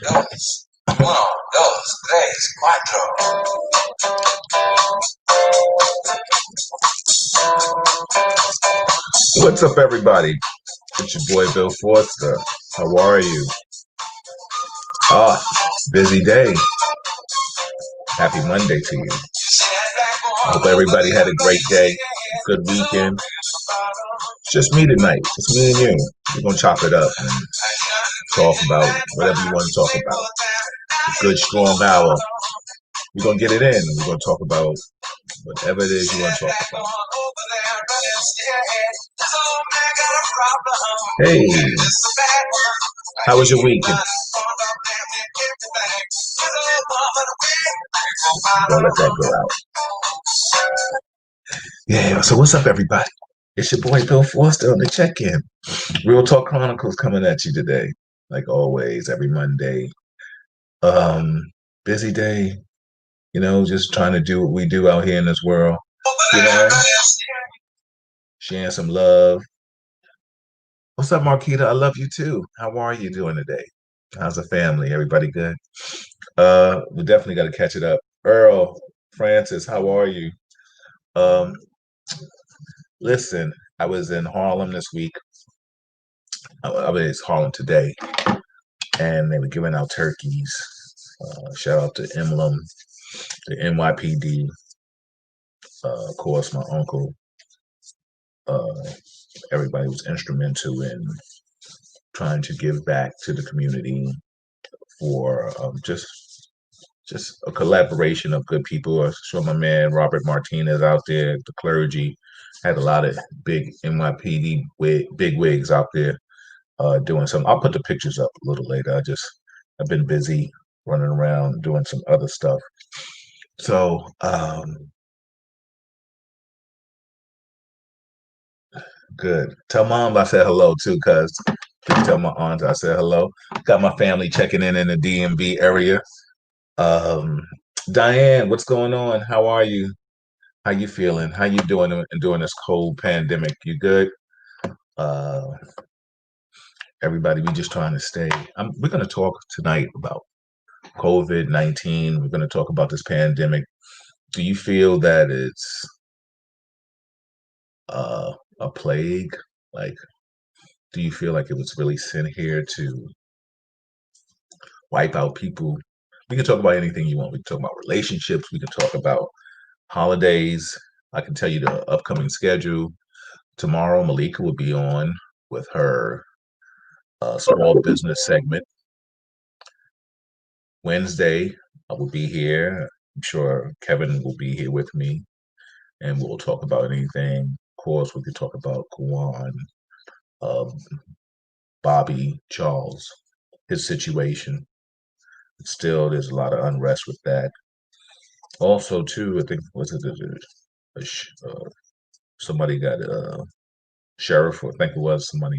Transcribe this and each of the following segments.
Dos, uno, dos, tres, cuatro. What's up, everybody? It's your boy Bill Forster. How are you? Busy day. Happy Monday to you. I hope everybody had a great day, good weekend. It's just me tonight, just me and you. We're gonna chop it up and talk about whatever you want to talk about. A good, strong hour. We're gonna get it in. We're gonna talk about whatever it is you want to talk about. Hey, how was your weekend? Don't let that go out. Yeah, so what's up, everybody? It's your boy Bill Forster on the check-in. Real Talk Chronicles coming at you today, like always, every Monday. Busy day, just trying to do what we do out here in this world. Sharing some love. What's up, Marquita? I love you too. How are you doing today? How's the family? Everybody good? We definitely got to catch it up. Earl, Francis, how are you? Um, Listen, I was in Harlem this week. I was in Harlem today, and they were giving out turkeys. Shout out to Emblem, the NYPD. Of course, my uncle. Everybody was instrumental in trying to give back to the community for just a collaboration of good people. I saw my man Robert Martinez out there, the clergy, had a lot of big NYPD big wigs out there doing some. I'll put the pictures up a little later. I've been busy running around doing some other stuff. So good. Tell mom I said hello too, cuz tell my aunt I said hello. Got my family checking in the DMV area. Um, Diane, what's going on? How are you? How you feeling? How you doing during this cold pandemic? You good? Uh, Everybody, we just trying to stay. We're going to talk tonight about COVID-19. We're going to talk about this pandemic. Do you feel that it's a plague? Like, do you feel like it was really sent here to wipe out people? We can talk about anything you want. We can talk about relationships. We can talk about holidays. I can tell you the upcoming schedule. Tomorrow, Malika will be on with her small business segment. Wednesday, I will be here. I'm sure Kevin will be here with me, and we'll talk about anything. Of course, we could talk about Kwan, um, Bobby, Charles, his situation. Still, there's a lot of unrest with that. Also, too, I think was it somebody got sheriff, or I think it was somebody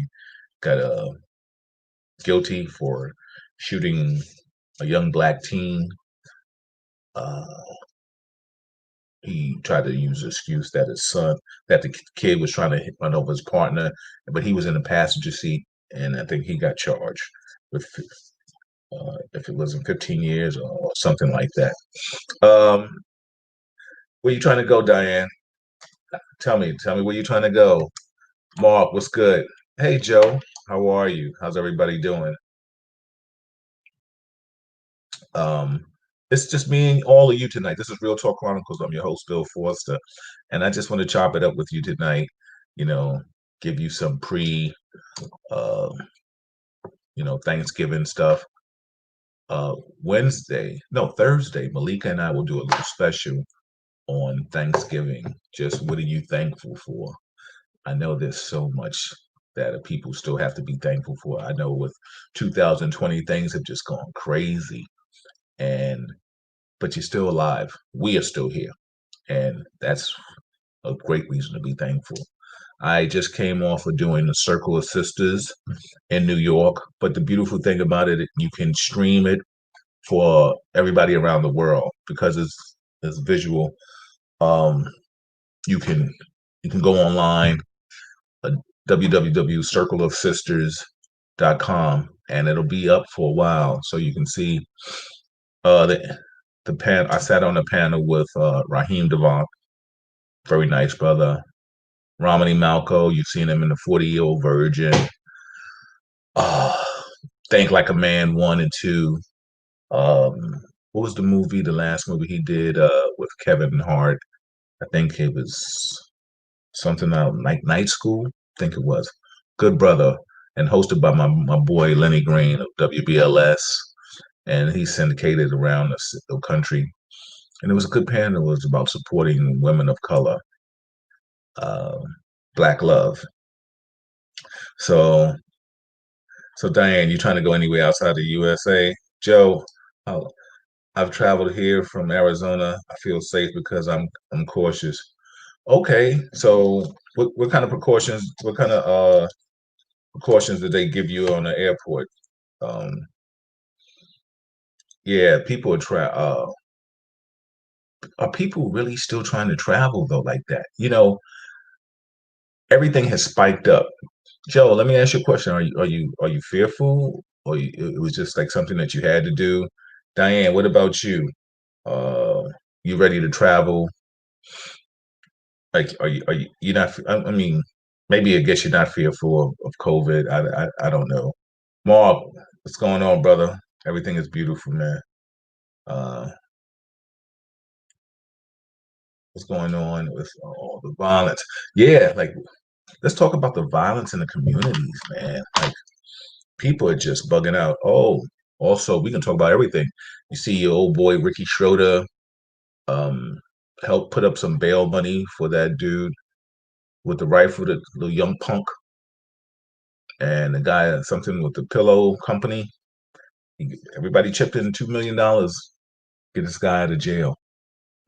got guilty for shooting a young black teen. Uh, he tried to use the excuse that the kid was trying to run over his partner, but he was in the passenger seat, and I think he got charged with if it was in 15 years or something like that. Um, where you trying to go, Diane? Tell me where you trying to go. Mark, what's good? Hey, Joe, how are you? How's everybody doing? Um, it's just me and all of you tonight. This is Real Talk Chronicles. I'm your host, Bill Forster, and I just want to chop it up with you tonight. You know, give you some uh, Thanksgiving stuff. Thursday, Malika and I will do a little special on Thanksgiving. Just what are you thankful for? I know there's so much that people still have to be thankful for. I know with 2020, things have just gone crazy, and but you're still alive. We are still here, and that's a great reason to be thankful. I just came off of doing the Circle of Sisters in New York, but the beautiful thing about it, you can stream it for everybody around the world because it's visual. Um, you can you can go online, www.circleofsisters.com, and it'll be up for a while, so you can see uh the the pan. I sat on a panel with Raheem Devon, very nice brother. Romany Malco, you've seen him in the 40-Year-Old Virgin. Uh, Think Like a Man 1 and 2. What was the movie? The last movie he did with Kevin Hart. I think it was something out Night School. I think it was. Good brother, and hosted by my boy Lenny Green of WBLS, and he syndicated around the country. And it was a good panel. It was about supporting women of color, uh, Black love. So, so Diane, you trying to go anywhere outside the USA? Joe, uh, I've traveled here from Arizona. I feel safe because I'm cautious. Okay, so what kind of precautions? What kind of precautions did they give you on the airport? Um, yeah, people are people really still trying to travel though like that? Everything has spiked up. Joe, let me ask you a question. Are you fearful, or it was just like something that you had to do? Diane, what about you? Uh, you ready to travel? Like, are you you're not? I mean, maybe I guess you're not fearful of COVID. I don't know. Mark, what's going on, brother? Everything is beautiful, man. Uh, what's going on with all the violence? Yeah, like let's talk about the violence in the communities, man. Like people are just bugging out. Oh, also we can talk about everything. You see your old boy Ricky Schroeder um help put up some bail money for that dude with the rifle, the little young punk, and the guy something with the pillow company. Everybody chipped in $2 million. Get this guy out of jail.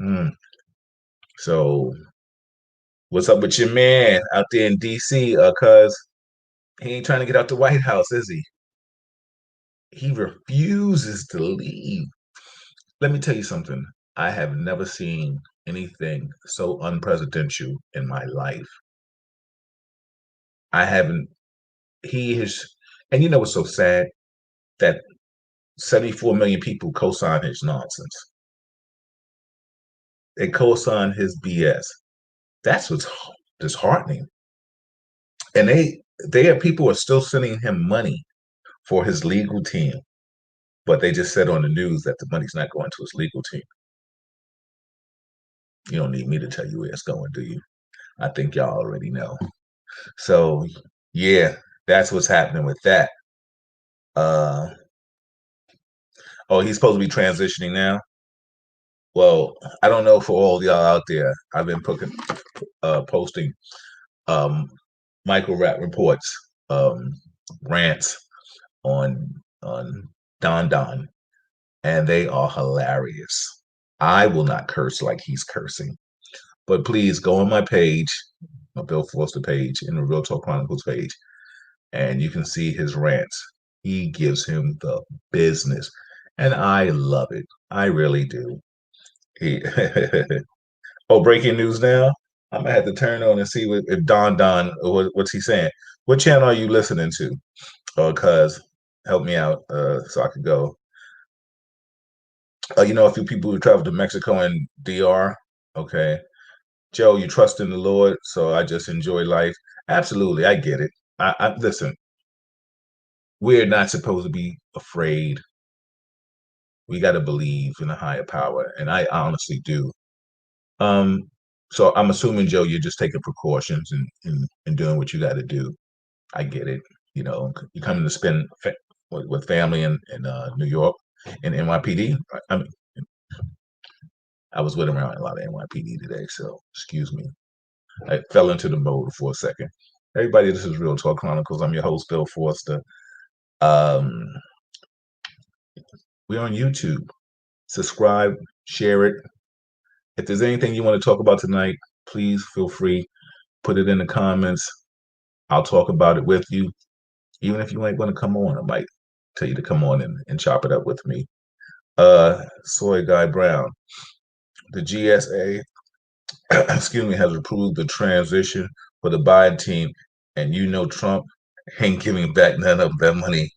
Mm. So what's up with your man out there in DC? Cuz he ain't trying to get out the White House, is he? He refuses to leave. Let me tell you something. I have never seen anything so unpresidential in my life. I haven't. He has, and you know what's so sad? That 74 million people co-sign his nonsense. They co-sign his BS. That's what's disheartening. And they have people are still sending him money for his legal team, but they just said on the news that the money's not going to his legal team. You don't need me to tell you where it's going, do you? I think y'all already know. So yeah, that's what's happening with that. Uh oh, he's supposed to be transitioning now. Well, I don't know for all y'all out there. I've been posting um micro rap reports, um rants on Don, and they are hilarious. I will not curse like he's cursing, but please go on my page, my Bill Foster page, and the Real Talk Chronicles page, and you can see his rants. He gives him the business, and I love it. I really do. He, oh, breaking news now. I'm gonna have to turn on and see if Don what's he saying. What channel are you listening to? Oh, cuz help me out so I could go. A few people who travel to Mexico and DR. Okay. Joe, you trust in the Lord, so I just enjoy life. Absolutely, I get it. I listen. We're not supposed to be afraid. We got to believe in a higher power, and I honestly do. Um, so I'm assuming, Joe, you're just taking precautions and doing what you got to do. I get it. You're coming to spend with family in New York in NYPD. I mean, I was with around a lot of NYPD today, so excuse me. I fell into the mode for a second. Everybody, this is Real Talk Chronicles. I'm your host, Bill Forster. Um, we're on YouTube. Subscribe, share it. If there's anything you want to talk about tonight, please feel free. Put it in the comments. I'll talk about it with you. Even if you ain't going to come on, I might tell you to come on and chop it up with me. Soy Guy Brown. The GSA, excuse me, has approved the transition for the Biden team, and Trump ain't giving back none of that money.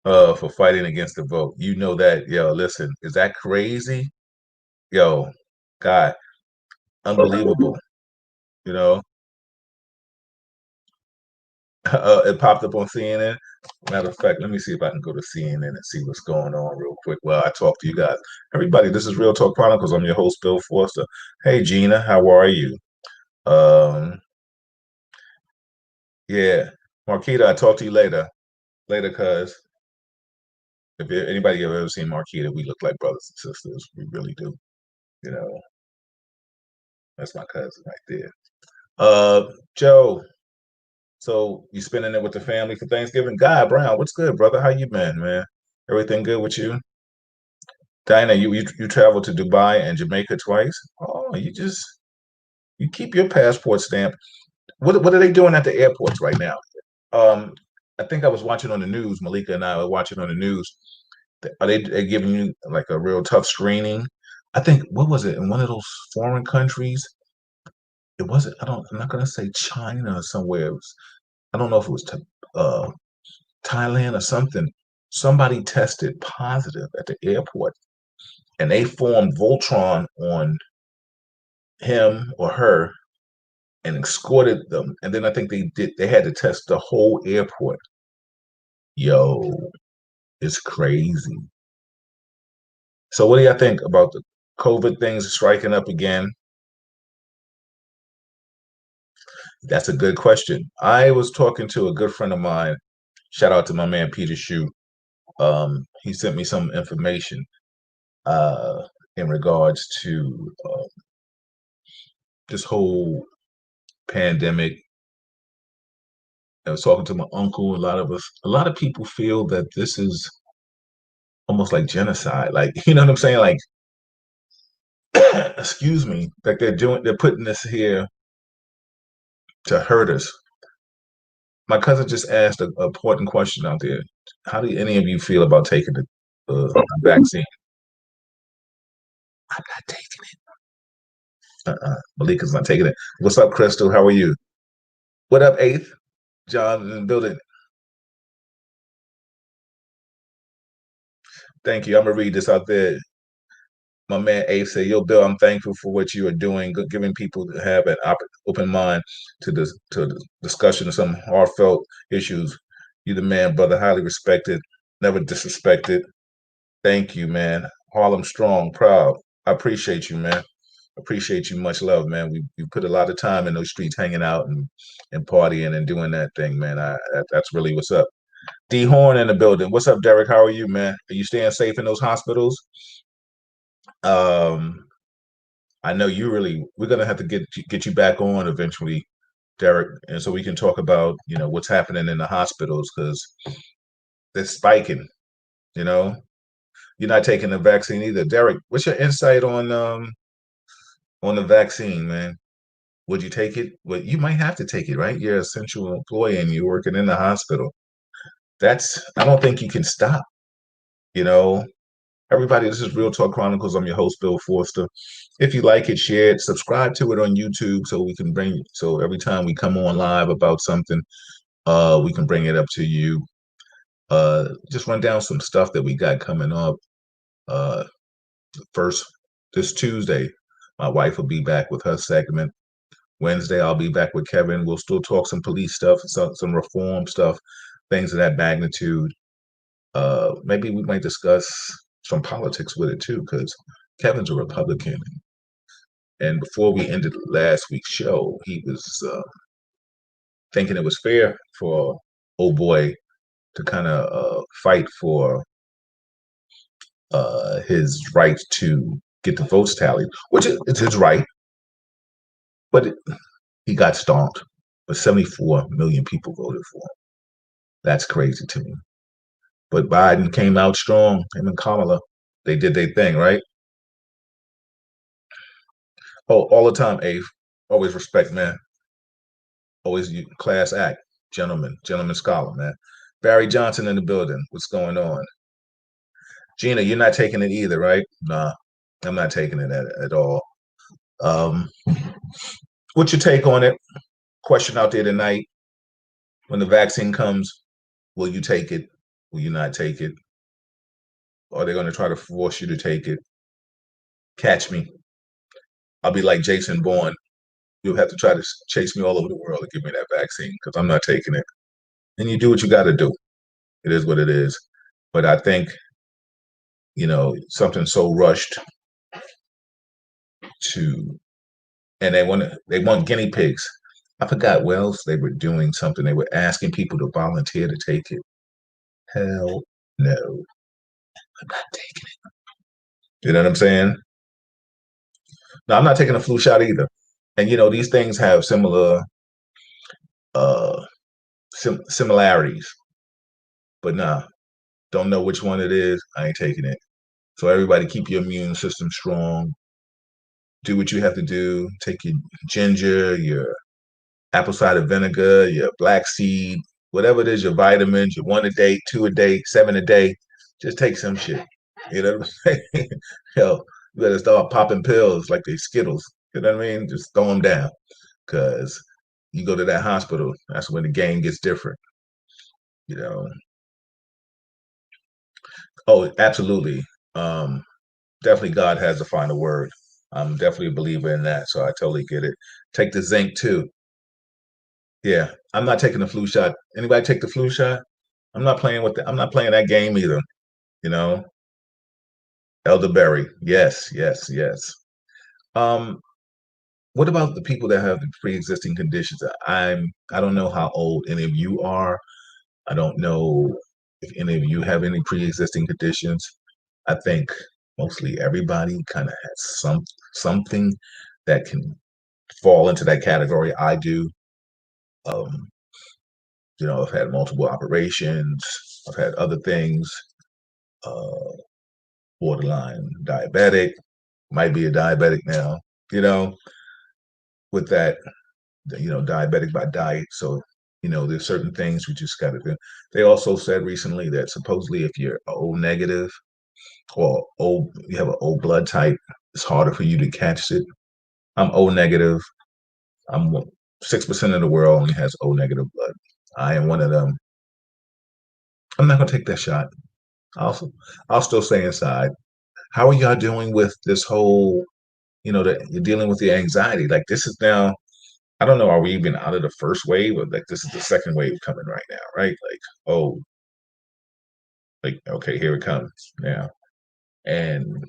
for fighting against the vote. You know that, yo, listen, is that crazy? Yo, God, unbelievable. You know, it popped up on CNN. Matter of fact, let me see if I can go to CNN and see what's going on real quick. Well, I talk to you guys. Everybody, this is Real Talk Chronicles. I'm your host, Bill Forster. Hey, Gina, how are you? Um, yeah, Marquita, I talk to you later. Later, cuz if anybody ever seen Marquita, we look like brothers and sisters. We really do. You know, that's my cousin right there. Joe, so you spending it with the family for Thanksgiving? Guy Brown, what's good, brother? How you been, man? Everything good with you? Dinah, you traveled to Dubai and Jamaica twice? Oh, you keep your passport stamp. What are they doing at the airports right now? Um, I think I was watching on the news. Malika and I were watching on the news. Are they giving you like a real tough screening? I think what was it in one of those foreign countries? It wasn't. I'm not gonna say China or somewhere. I don't know if it was uh, Thailand or something. Somebody tested positive at the airport, and they formed Voltron on him or her and escorted them. And then I think they had to test the whole airport. Yo, it's crazy. So what do y'all think about the COVID things striking up again? That's a good question. I was talking to a good friend of mine. Shout out to my man Peter Shue. He sent me some information uh, in regards to this whole pandemic. I was talking to my uncle. A lot of people feel that this is almost like genocide. Like, you know what I'm saying? Like, excuse me, like they're putting this here to hurt us. My cousin just asked an important question out there. How do any of you feel about taking the vaccine? I'm not taking it. Malika's not taking it. What's up, Crystal? How are you? What up, Eighth? John in the building. Thank you. I'm gonna read this out there. My man Abe said, "Yo, Bill, I'm thankful for what you are doing, giving people to have an open mind to this to the discussion of some heartfelt issues. You the man, brother, highly respected, never disrespected. Thank you, man. Harlem strong, proud. I appreciate you, man. Appreciate you. Much love, man. We put a lot of time in those streets, hanging out and partying and doing that thing, man. That's really what's up. D Horn in the building. What's up, Derek? How are you, man? Are you staying safe in those hospitals? Um, I know you really. We're gonna have to get you back on eventually, Derek, and so we can talk about what's happening in the hospitals because they're spiking. You know, you're not taking the vaccine either, Derek. What's your insight on the vaccine, man? Would you take it? Well, you might have to take it, right? You're an essential employee and you're working in the hospital. I don't think you can stop. You know, everybody, this is Real Talk Chronicles. I'm your host, Bill Forster. If you like it, share it, subscribe to it on YouTube so we can so every time we come on live about something, we can bring it up to you. Just run down some stuff that we got coming up. Uh, first, this Tuesday, my wife will be back with her segment. Wednesday, I'll be back with Kevin. We'll still talk some police stuff, some reform stuff, things of that magnitude. Maybe we might discuss some politics with it too, because Kevin's a Republican. And before we ended last week's show, he was thinking it was fair for old boy to kind of fight for his right to get the votes tallied, which is his right, but he got stomped. But 74 million people voted for him. That's crazy to me. But Biden came out strong. Him and Kamala, they did their thing, right? Oh, all the time, Abe. Always respect, man. Always class act, gentleman scholar, man. Barry Johnson in the building. What's going on? Gina, you're not taking it either, right? Nah, I'm not taking it at all. Um, what's your take on it? Question out there tonight. When the vaccine comes, will you take it? Will you not take it? Or are they going to try to force you to take it? Catch me. I'll be like Jason Bourne. You'll have to try to chase me all over the world to give me that vaccine because I'm not taking it. And you do what you got to do. It is what it is. But I think, something so rushed to, and they want guinea pigs. I forgot what else they were doing something. They were asking people to volunteer to take it. Hell no. I'm not taking it. You know what I'm saying? No, I'm not taking a flu shot either. And these things have similar uh similarities, but nah, don't know which one it is. I ain't taking it. So everybody keep your immune system strong. Do what you have to do. Take your ginger, your apple cider vinegar, your black seed, whatever it is, your vitamins, your one a day, two a day, seven a day. Just take some shit. You know what I'm saying? Hell, you better start popping pills like they Skittles. You know what I mean? Just throw them down. Because you go to that hospital, that's when the game gets different. You know. Oh, absolutely. Um, Definitely God has the final word. I'm definitely a believer in that, so I totally get it. Take the zinc too. Yeah, I'm not taking the flu shot. Anybody take the flu shot? I'm not playing that game either. You know, elderberry. Yes, yes, yes. Um, what about the people that have the pre-existing conditions? I don't know how old any of you are. I don't know if any of you have any pre-existing conditions. I think mostly everybody kind of has something that can fall into that category. I do. Um, I've had multiple operations. I've had other things. Uh, Borderline diabetic. Might be a diabetic now. You know, with that, diabetic by diet. So, there's certain things we just got to do. They also said recently that supposedly if you're O negative or you have an O blood type, it's harder for you to catch it. I'm O negative. I'm 6% of the world only has O negative blood. I am one of them. I'm not gonna take that shot. Also, I'll still stay inside. How are y'all doing with this whole, that you're dealing with the anxiety? Like this is now, I don't know, are we even out of the first wave or like this is the second wave coming right now, right? Like, oh, like okay, here it comes now. And,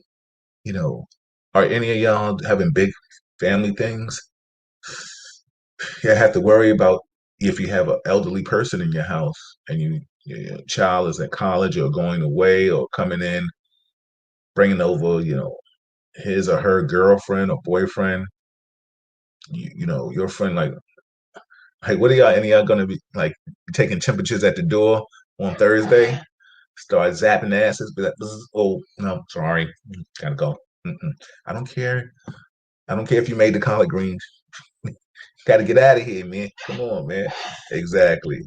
you know, are any of y'all having big family things? You have to worry about if you have an elderly person in your house and your child is at college or going away or coming in, bringing over, his or her girlfriend or boyfriend. Your friend like, hey, what are y'all? Any of y'all gonna be like taking temperatures at the door on Thursday? Start zapping asses. Be like, oh no, sorry, gotta go. Mm-mm. I don't care. I don't care if you made the collard greens. Got to get out of here, man. Come on, man. Exactly.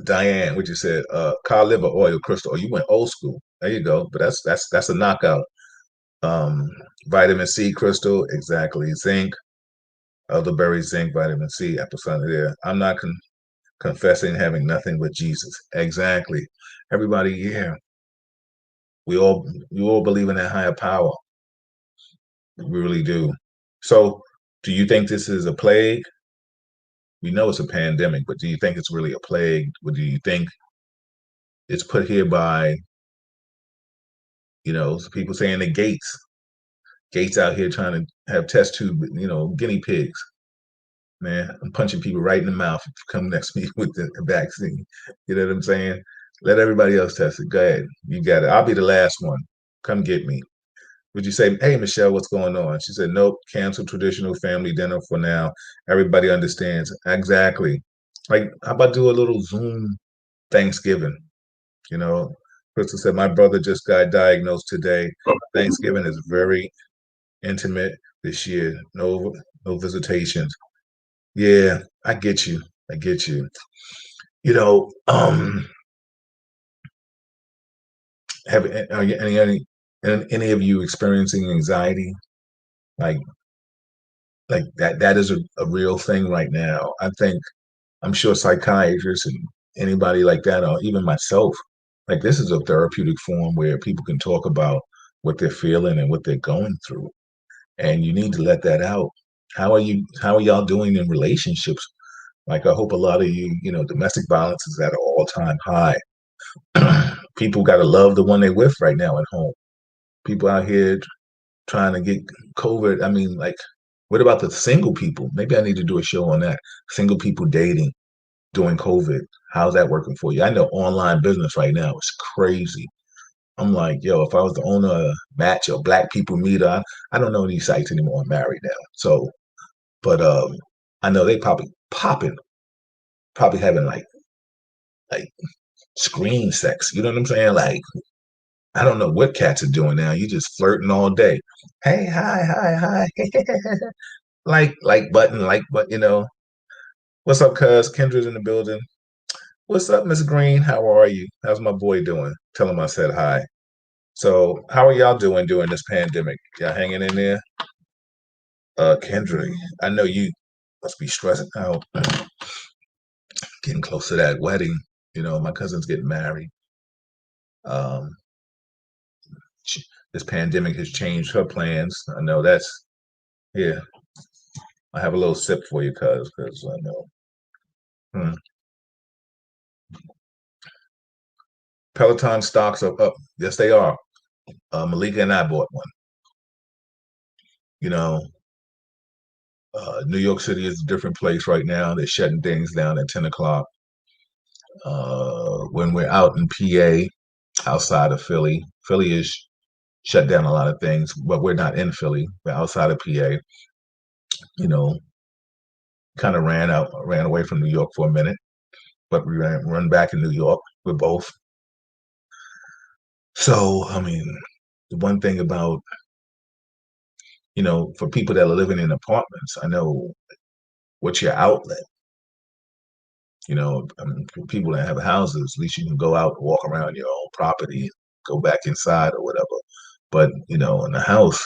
Diane, what you said? Cod liver oil, crystal. Oh, you went old school. There you go. But that's a knockout. Um, Vitamin C crystal, exactly. Zinc, elderberry, zinc, vitamin C, apple cider there. I'm not confessing having nothing but Jesus. Exactly. Everybody, yeah. We all believe in that higher power. We really do. So, do you think this is a plague? We know it's a pandemic, but do you think it's really a plague? Or do you think it's put here by, people saying the Gates out here trying to have test tube, guinea pigs? Man, I'm punching people right in the mouth if you come next to me with the vaccine. You know what I'm saying? Let everybody else test it. Go ahead. You got it. I'll be the last one. Come get me. Would you say, hey, Michelle, what's going on? She said, nope, cancel traditional family dinner for now. Everybody understands. Exactly. Like, how about do a little Zoom Thanksgiving? You know, Crystal said, my brother just got diagnosed today. Thanksgiving is very intimate this year. No visitations. Yeah, I get you. I get you. You know, have are you, any of you experiencing anxiety? Like that is a real thing right now. I think I'm sure psychiatrists and anybody like that, or even myself. Like this is a therapeutic form where people can talk about what they're feeling and what they're going through, and you need to let that out. How are y'all doing in relationships? Like I hope a lot of you, domestic violence is at an all-time high. People got to love the one they're with right now at home. People out here trying to get COVID. I mean, like, what about the single people? Maybe I need to do a show on that. Single people dating during COVID. How's that working for you? I know online business right now is crazy. I'm like, yo, if I was the owner of Match or Black People Meter, I don't know these sites anymore. I'm married now. So, but I know they probably popping, probably having like screen sex. You know what I'm saying? Like, I don't know what cats are doing now. You just flirting all day. Hey, hi, hi, hi. like button, What's up, cuz? Kendra's in the building. What's up, Miss Green? How are you? How's my boy doing? Tell him I said hi. So, how are y'all doing during this pandemic? Y'all hanging in there? Kendra, I know you must be stressing out, getting close to that wedding. My cousin's getting married. Um, she, this pandemic has changed her plans. I know that's, yeah. I have a little sip for you, cuz, because I know. Hmm. Peloton stocks are up. Yes, they are. Malika and I bought one. You know, New York City is a different place right now. They're shutting things down at 10 o'clock. When we're out in PA, outside of Philly, Philly is shut down a lot of things, but we're not in Philly. We're outside of PA. You know, kind of ran away from New York for a minute, but we run back in New York. We're both. So, I mean, the one thing about, for people that are living in apartments, I know what's your outlet. I mean, for people that have houses, at least you can go out and walk around your own property and go back inside or whatever. But, in the house,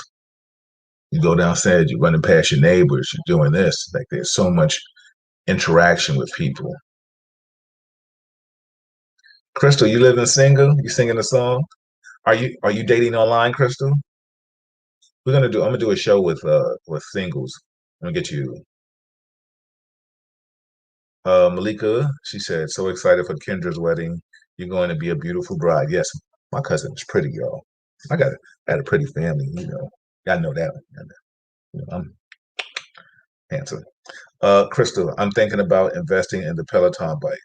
you go downstairs, you're running past your neighbors, you're doing this. Like there's so much interaction with people. Crystal, you living single? You singing a song? Are you dating online, Crystal? I'm gonna do a show with singles. I'm gonna get you Malika. She said, so excited for Kendra's wedding. You're going to be a beautiful bride. Yes, my cousin is pretty, y'all. I got a pretty family, Y'all know that. I'm handsome. Crystal, I'm thinking about investing in the Peloton bike.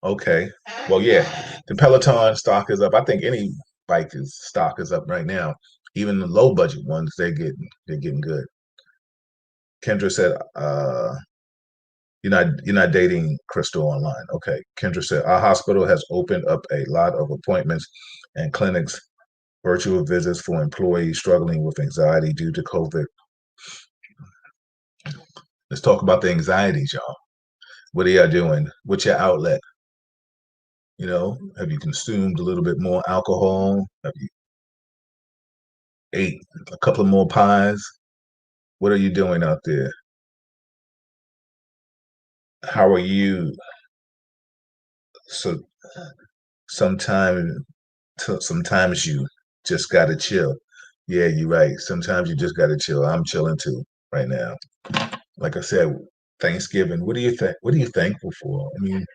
Okay. Well, yeah, the Peloton stock is up. I think any bike is stock is up right now. Even the low budget ones, they're getting good. Kendra said, you're not dating Crystal online. Okay. Kendra said, our hospital has opened up a lot of appointments and clinics, virtual visits for employees struggling with anxiety due to COVID. Let's talk about the anxieties, y'all. What are y'all doing? What's your outlet? Have you consumed a little bit more alcohol? Have you ate a couple of more pies? What are you doing out there? How are you? So sometimes, sometimes you just gotta chill. Yeah, you're right. Sometimes you just gotta chill. I'm chilling too right now. Like I said, Thanksgiving. What do you think? What are you thankful for? I mean,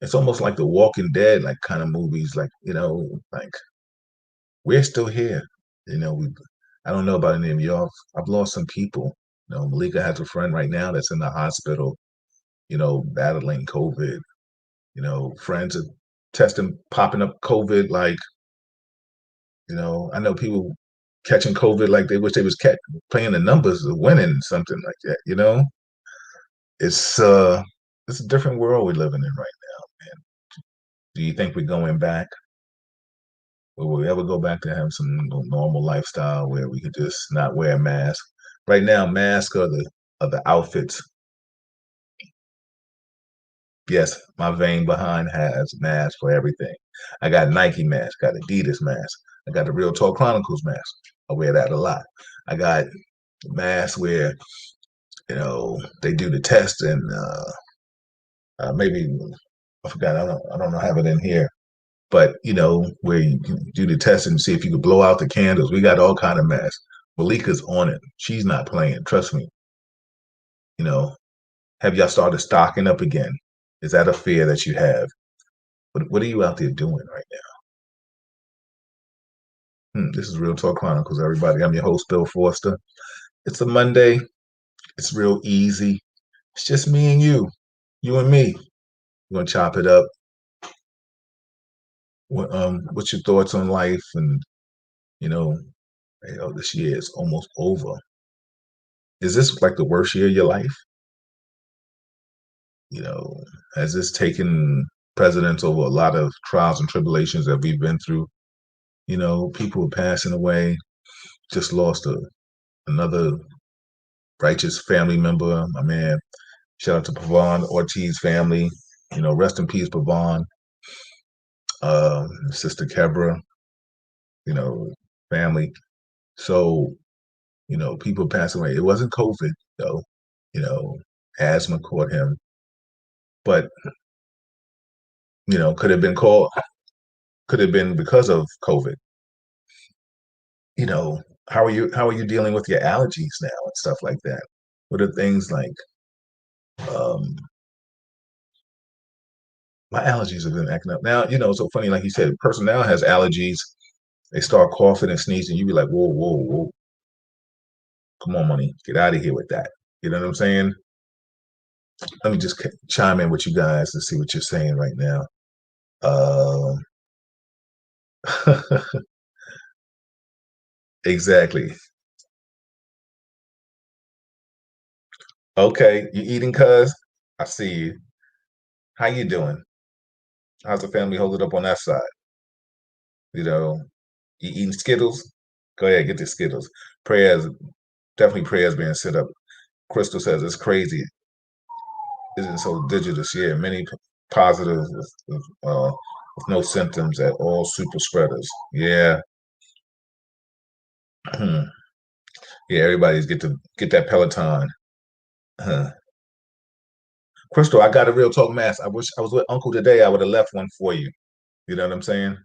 it's almost like the Walking Dead, like kind of movies. Like like we're still here. We. I don't know about any of y'all. I've lost some people. Malika has a friend right now that's in the hospital. Battling COVID. Friends are testing, popping up COVID. Like, I know people catching COVID like they wish they was playing the numbers or winning something like that. It's it's a different world we're living in right now, man. Do you think we're going back? Will we ever go back to have some normal lifestyle where we could just not wear a mask? Right now, masks are the outfits. Yes, my vein behind has masks for everything. I got Nike mask, got Adidas mask, I got the Real Talk Chronicles mask. I wear that a lot. I got masks where they do the test and maybe I forgot. I don't have it in here. But where you can do the test and see if you could blow out the candles. We got all kind of masks. Malika's on it. She's not playing. Trust me. You know, have y'all started stocking up again? Is that a fear that you have? What are you out there doing right now? This is Real Talk Chronicles, everybody. I'm your host, Bill Forster. It's a Monday. It's real easy. It's just me and you and me. We're gonna chop it up. What's your thoughts on life? And you know, this year is almost over. Is this like the worst year of your life? You know, has this taken precedence over a lot of trials and tribulations that we've been through? People are passing away. Just lost another righteous family member. My man, shout out to Pavon Ortiz family. Rest in peace, Pavon. Sister Kebra, you know, family. So, people passing away. It wasn't COVID, though. You know, asthma caught him. But, could have been because of COVID. You know, how are you dealing with your allergies now and stuff like that? What are things like um my allergies have been acting up. Now, so funny, like you said, a person now has allergies, they start coughing and sneezing, you be like, whoa, whoa, whoa, come on, money, get out of here with that. You know what I'm saying? Let me just chime in with you guys to see what you're saying right now. Uh, exactly. Okay, you eating, cuz? I see you. How you doing? How's the family holding up on that side? You know, you eating Skittles? Go ahead, get the Skittles. Prayers, definitely prayers being set up. Crystal says it's crazy. Isn't so digital this year. Many positive with no symptoms at all. Super spreaders. Yeah, yeah. Everybody's get that Peloton. Huh. Crystal, I got a real talk mask. I wish I was with Uncle today. I would have left one for you. You know what I'm saying?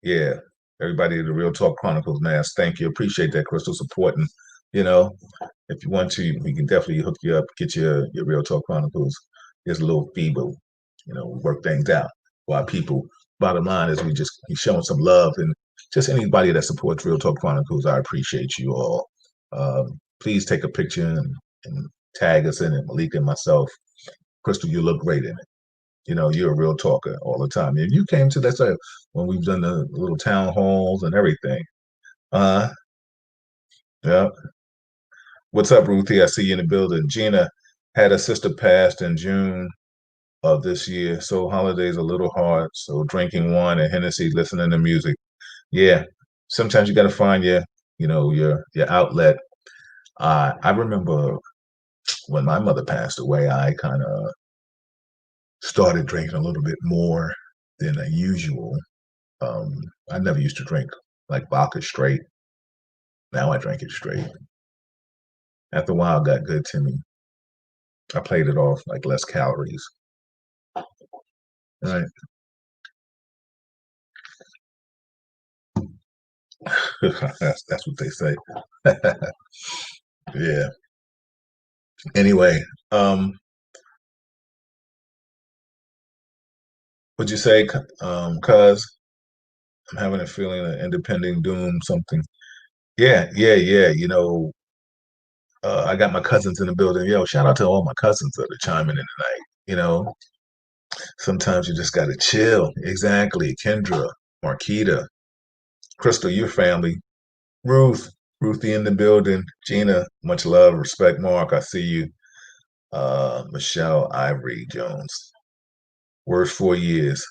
Yeah. Everybody, the Real Talk Chronicles mask. Thank you. Appreciate that, Crystal, supporting. You know, if you want to, we can definitely hook you up, get your Real Talk Chronicles. There's a little feeble, work things out. While people, bottom line is we just be showing some love, and just anybody that supports Real Talk Chronicles, I appreciate you all. Please take a picture and tag us in it, Malika and myself. Crystal, you look great in it. You're a real talker all the time. And you came to that side when we've done the little town halls and everything. Uh, yeah. What's up, Ruthie? I see you in the building. Gina had a sister passed in June of this year, so holidays a little hard. So drinking wine and Hennessy, listening to music. Yeah, sometimes you got to find your outlet. I remember when my mother passed away, I kind of started drinking a little bit more than usual. Um, I never used to drink like vodka straight. Now I drink it straight. After a while, it got good to me. I played it off like less calories. Right. That's what they say. Yeah. Anyway, would you say, cuz I'm having a feeling of independent doom, something. Yeah, yeah, yeah. I got my cousins in the building. Yo, shout out to all my cousins that are chiming in tonight. Sometimes you just gotta chill. Exactly. Kendra, Marquita, Crystal, your family. Ruth, Ruthie in the building. Gina, much love, respect, Mark. I see you. Michelle Ivory Jones. Worst 4 years.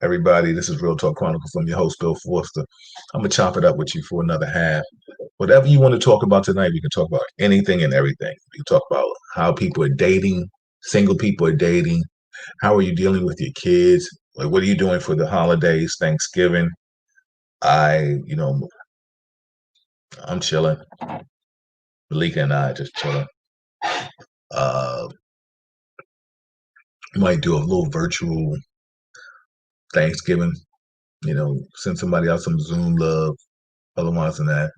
Everybody, this is Real Talk Chronicles. I'm your host, Bill Forster. I'm gonna chop it up with you for another half. Whatever you want to talk about tonight, we can talk about anything and everything. We can talk about how people are dating, single people are dating. How are you dealing with your kids? Like, what are you doing for the holidays, Thanksgiving? I, you know, I'm chilling. Malika and I just chilling. Uh, Might do a little virtual Thanksgiving, send somebody out some Zoom love. Otherwise than that,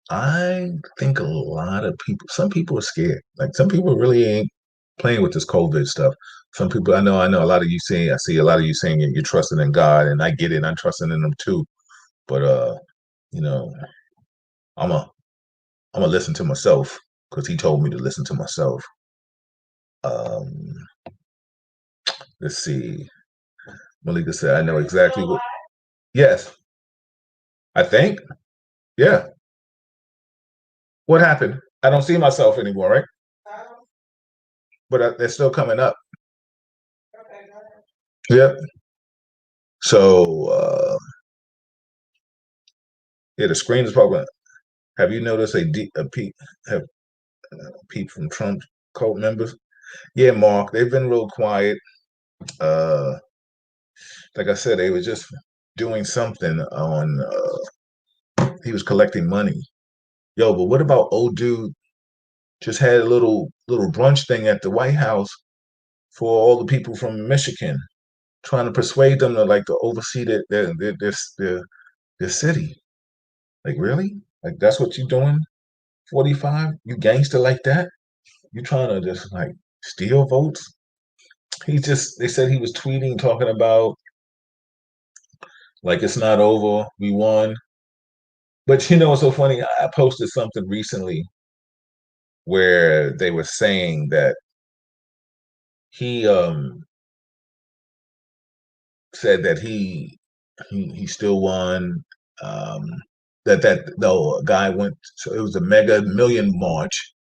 I think a lot of people, some people are scared. Like some people really ain't playing with this COVID stuff. Some people, I know a lot of you saying, I see a lot of you saying you're trusting in God, and I get it. I'm trusting in them too. But you know, I'm a I'm gonna listen to myself because he told me to listen to myself. Um, let's see. Malika said, I know exactly what. Yes, I think. Yeah. What happened? I don't see myself anymore, right? But they're still coming up. Yep. So yeah, the screen is probably. Have you noticed a peep have peep from Trump cult members? Yeah, Mark, they've been real quiet. Uh, like I said, they were just doing something on. He was collecting money. Yo, but what about old dude? Just had a little brunch thing at the White House for all the people from Michigan, trying to persuade them to oversee their city. Like really? Like that's what you doing? 45? You gangster like that? You trying to just like steal votes? They said he was tweeting talking about like it's not over, we won. But you know what's so funny? I posted something recently where they were saying that he said that he still won. Um, that no a guy went. So it was a mega million march.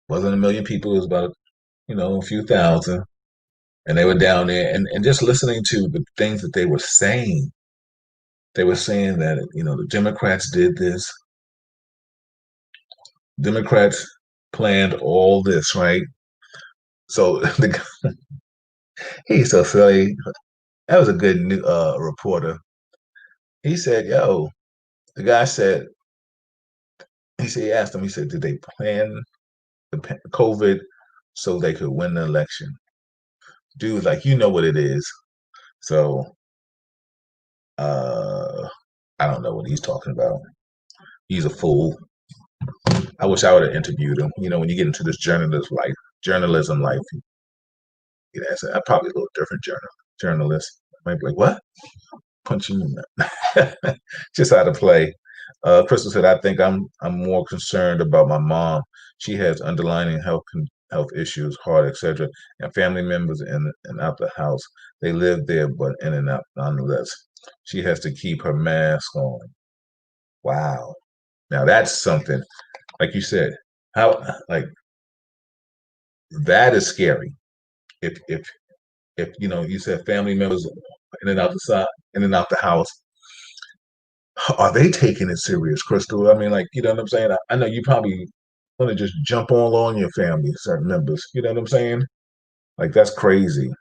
Wasn't a million people. It was about a few thousand, and they were down there and just listening to the things that they were saying. They were saying that the Democrats did this. Democrats planned all this, right? So he's so silly. That was a good reporter. He said, "Yo," the guy said. He asked him. He said, "Did they plan the COVID so they could win the election?" Dude was like, "You know what it is." So uh, I don't know what he's talking about. He's a fool. I wish I would have interviewed him. When you get into this journalism life, I'm probably a little different journalist. Might be like, what? Punching you. Just how to play. Crystal said, I think I'm more concerned about my mom. She has underlying health issues, heart, etc., and family members in and out the house. They live there, but in and out nonetheless. She has to keep her mask on. Wow. Now that's something, like you said, how like that is scary. If you said family members in and out the side, in and out the house, are they taking it serious, Crystal? I mean, like, you know what I'm saying? I know you probably want to just jump all on your family, certain members. You know what I'm saying? Like, that's crazy.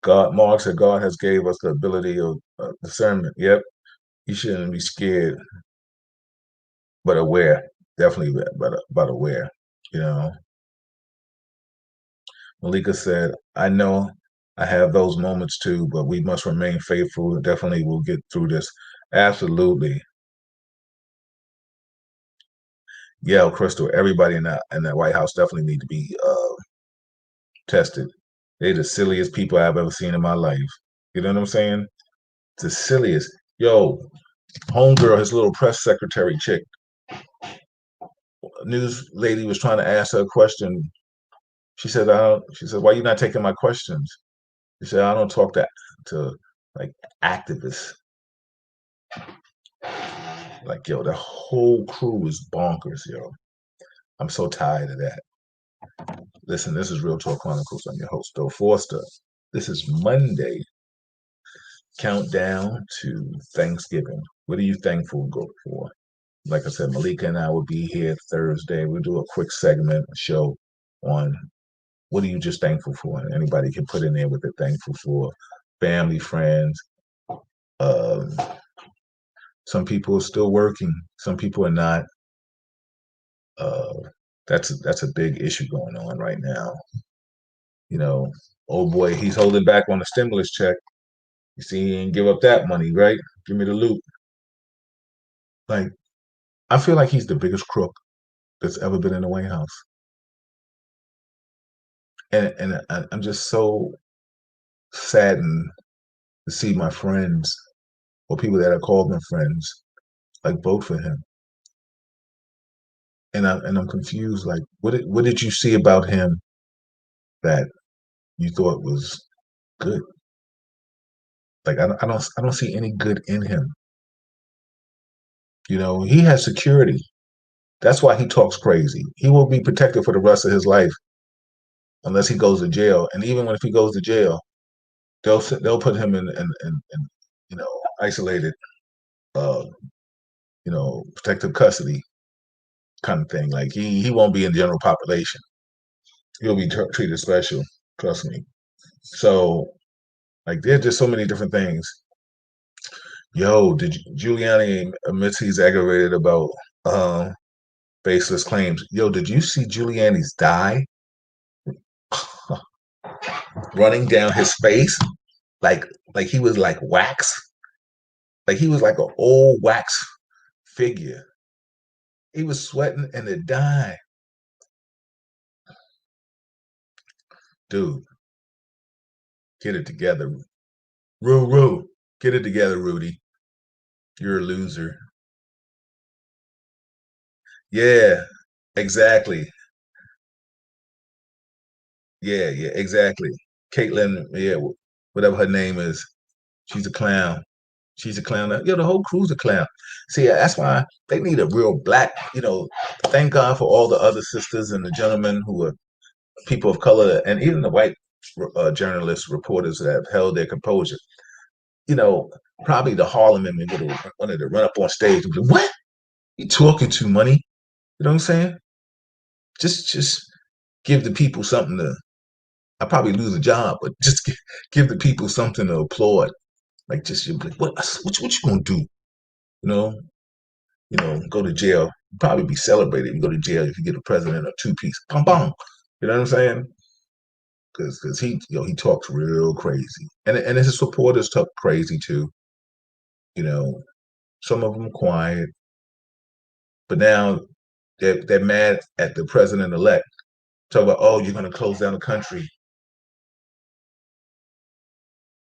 Mark said, God has gave us the ability of discernment. Yep, you shouldn't be scared, but aware. Definitely, but aware. You know, Malika said, I know I have those moments too, but we must remain faithful. Definitely, we'll get through this. Absolutely. Yeah, Crystal, everybody in that White House definitely need to be tested. They're the silliest people I've ever seen in my life. You know what I'm saying? The silliest. Yo, homegirl, his little press secretary chick, news lady was trying to ask her a question. She said, she said, why you not taking my questions? She said, I don't talk to like activists. Like, yo, the whole crew is bonkers, yo. I'm so tired of that. Listen, this is Real Talk Chronicles. I'm your host, Bill Forster. This is Monday, countdown to Thanksgiving. What are you thankful for? Like I said, Malika and I will be here Thursday. We'll do a quick segment, a show on what are you just thankful for? And anybody can put in there what they're thankful for. Family, friends. Um, some people are still working. Some people are not. Uh, That's a big issue going on right now. You know, old boy, he's holding back on the stimulus check. You see, he ain't give up that money, right? Give me the loot. Like, I feel like he's the biggest crook that's ever been in the White House, and I'm just so saddened to see my friends or people that I called them friends like vote for him. And I'm confused. Like, what did you see about him that you thought was good? Like, I don't see any good in him. You know, he has security. That's why he talks crazy. He will be protected for the rest of his life unless he goes to jail. And even when if he goes to jail, they'll put him in isolated, uh, protective custody kind of thing. Like he won't be in the general population. He'll be treated special. Trust me. So like there's just so many different things. Yo, did Giuliani admits he's aggravated about um, baseless claims. Yo, did you see Giuliani's dye running down his face like like he was like wax? Like he was like an old wax figure. He was sweating and it died. Dude, get it together. Roo, get it together, Rudy. You're a loser. Yeah, exactly. Yeah, exactly. Caitlin, yeah, whatever her name is, she's a clown. She's a clown. Yo, the whole crew's a clown. See, that's why they need a real black, thank God for all the other sisters and the gentlemen who are people of color and even the white journalists, reporters that have held their composure. You know, probably the Harlem men would have wanted to run up on stage and be, what? You talking to money? You know what I'm saying? Just give the people something to. I probably lose a job, but just give the people something to applaud. Like just what you gonna do? You know, go to jail. Probably be celebrated. You go to jail if you get a president a two piece. Pum pum. You know what I'm saying? Because he talks real crazy, and his supporters talk crazy too. You know, some of them quiet, but now they're mad at the president elect. Talk about, oh, you're gonna close down the country.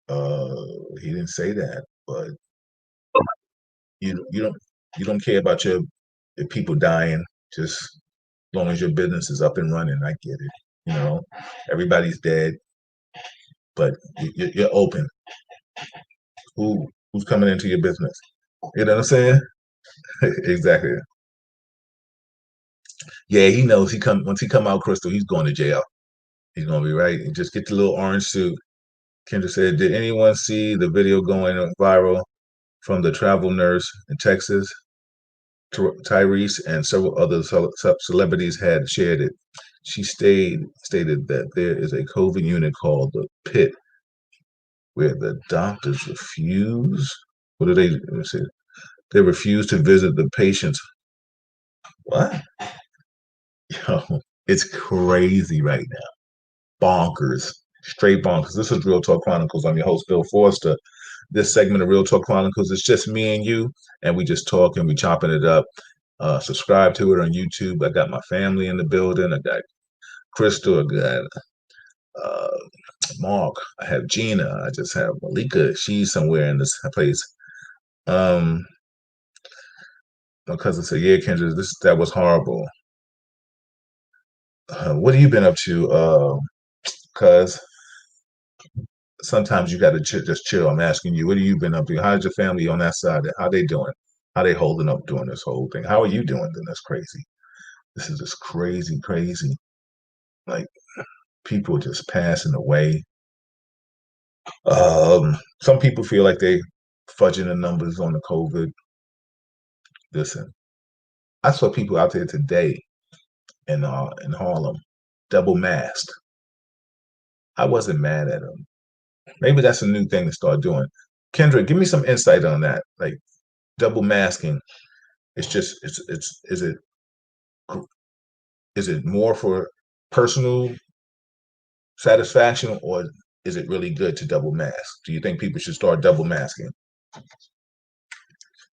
Uh, he didn't say that, but you don't care about your people dying. Just as long as your business is up and running, I get it. Everybody's dead, but you're open. Who's coming into your business? You know what I'm saying? Exactly. Yeah, he knows he come once he come out, Crystal, he's going to jail. He's gonna be right. And just get the little orange suit. Kendra said, "Did anyone see the video going viral from the travel nurse in Texas? Tyrese and several other celebrities had shared it. She stated that there is a COVID unit called the Pit where the doctors refuse. What do they say? They refuse to visit the patients. What? Yo, it's crazy right now. Bonkers. Straight bonkers. This is Real Talk Chronicles. I'm your host, Bill Forster. This segment of Real Talk Chronicles is just me and you, and we just talking, we chopping it up. Subscribe to it on YouTube. I got my family in the building. I got Crystal. I got uh, Mark. I have Gina. I just have Malika. She's somewhere in this place. Um, my cousin said, "Yeah, Kendra, that was horrible." What have you been up to? Cuz sometimes you got to just chill. I'm asking you, what have you been up to? How's your family on that side? How they doing? How they holding up during this whole thing? How are you doing? Then that's crazy. This is just crazy, crazy. Like people just passing away. Some people feel like they fudging the numbers on the COVID. Listen, I saw people out there today in Harlem, double masked. I wasn't mad at them. Maybe that's a new thing to start doing. Kendra, give me some insight on that. Like double masking. It's just it's is it is it more for personal satisfaction, or is it really good to double mask? Do you think people should start double masking?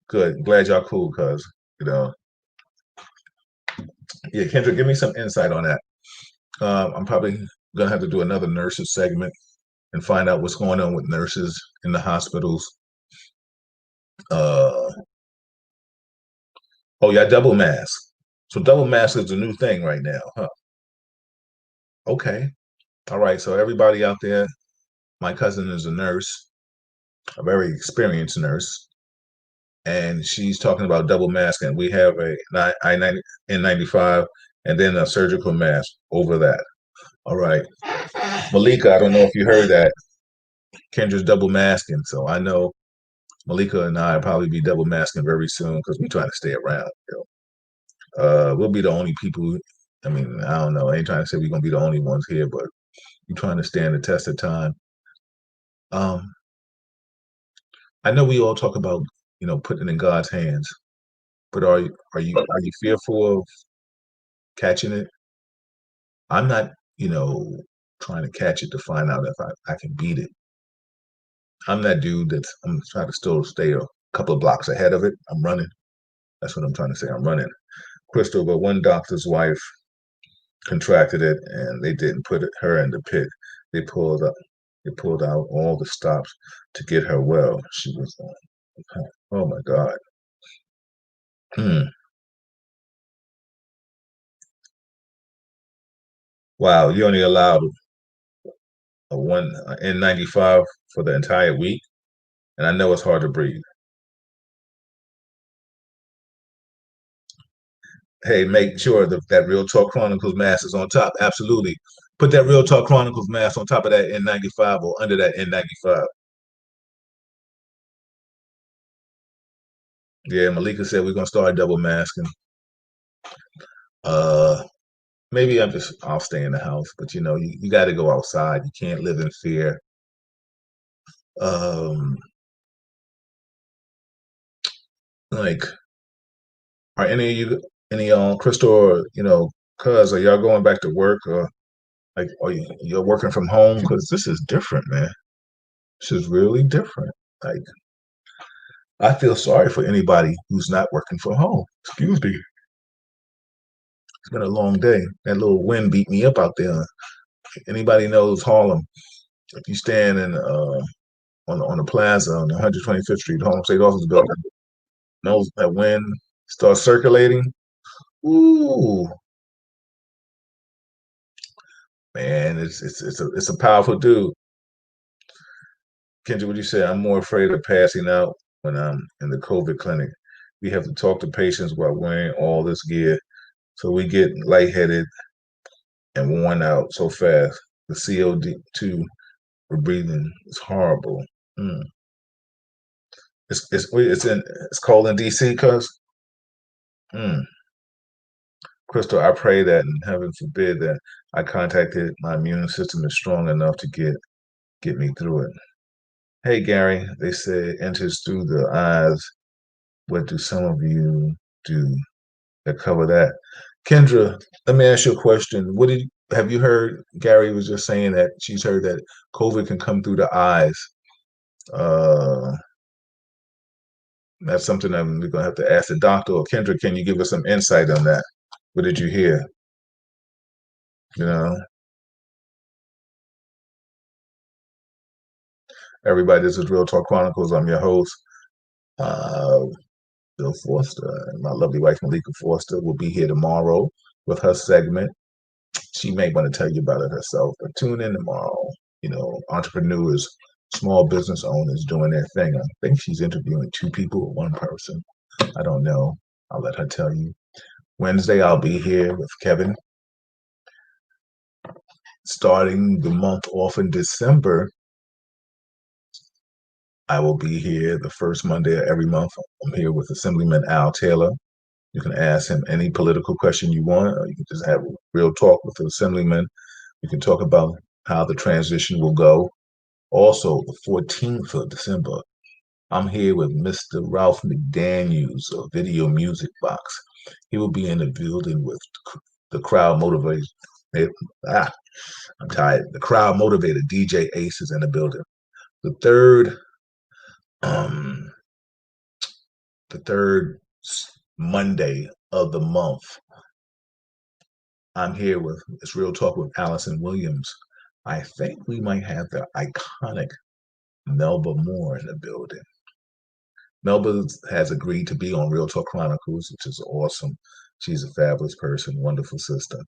Good. Glad y'all cool, cuz you know. Yeah, Kendra, give me some insight on that. I'm probably gonna have to do another nurses segment and find out what's going on with nurses in the hospitals. Uh, oh yeah, double mask. So double mask is the new thing right now, huh? Okay. All right. So everybody out there, my cousin is a nurse, a very experienced nurse, and she's talking about double masking. We have a I-90 N95 and then a surgical mask over that. All right. Malika, I don't know if you heard that. Kendra's double masking. So I know Malika and I will probably be double masking very soon because we're trying to stay around. We'll be the only people. I mean, I don't know. I ain't trying to say we're gonna be the only ones here, but we're trying to stand the test of time. Um, I know we all talk about, putting it in God's hands, but are you fearful of catching it? I'm not, trying to catch it to find out if I can beat it. I'm that dude I'm trying to still stay a couple of blocks ahead of it. I'm running. That's what I'm trying to say. I'm running. Crystal, but one doctor's wife contracted it and they didn't put her in the pit. They pulled up they pulled out all the stops to get her well. She was oh my God. Hmm. Wow, you only allowed a one N95 for the entire week. And I know it's hard to breathe. Hey, make sure that Real Talk Chronicles mask is on top. Absolutely. Put that Real Talk Chronicles mask on top of that N95 or under that N95. Yeah, Malika said we're gonna start double masking. Uh Maybe I'll stay in the house, but you got to go outside. You can't live in fear. Um, like, are any of you, any Crystal, or cuz, are y'all going back to work, or like, you're working from home? Because this is different, man. This is really different. Like, I feel sorry for anybody who's not working from home. Excuse me. It's been a long day. That little wind beat me up out there. Anybody knows Harlem? If you stand on the plaza on 125th Street, Harlem State Office Building, knows that wind starts circulating. Ooh, man, it's a powerful dude. Kendra, what you say? I'm more afraid of passing out when I'm in the COVID clinic. We have to talk to patients while wearing all this gear, so we get lightheaded and worn out so fast. The CO2 for breathing is horrible. Mm. It's cold in DC, cuz. Mm. Crystal, I pray that, and heaven forbid that I contacted my immune system is strong enough to get me through it. Hey Gary, they said enters through the eyes. What do some of you do that cover that? Kendra, let me ask you a question. Have you heard Gary was just saying that she's heard that COVID can come through the eyes? Uh, that's something that we're gonna have to ask the doctor. Or Kendra, can you give us some insight on that? What did you hear? You know, everybody, this is Real Talk Chronicles. I'm your host, uh, Bill Forster. And my lovely wife, Malika Forster, will be here tomorrow with her segment. She may want to tell you about it herself, but tune in tomorrow. Entrepreneurs, small business owners doing their thing. I think she's interviewing two people or one person. I don't know. I'll let her tell you. Wednesday, I'll be here with Kevin. Starting the month off in December, I will be here the first Monday of every month. I'm here with Assemblyman Al Taylor. You can ask him any political question you want, or you can just have a real talk with the Assemblyman. We can talk about how the transition will go. Also, the 14th of December, I'm here with Mr. Ralph McDaniels of Video Music Box. He will be in the building with the crowd motivated. It, ah, I'm tired. The crowd motivated DJ Ace is in the building. The third, um, the third Monday of the month, I'm here with it's Real Talk with Allison Williams. I think we might have the iconic Melba Moore in the building. Melba has agreed to be on Real Talk Chronicles, which is awesome. She's a fabulous person, wonderful sister.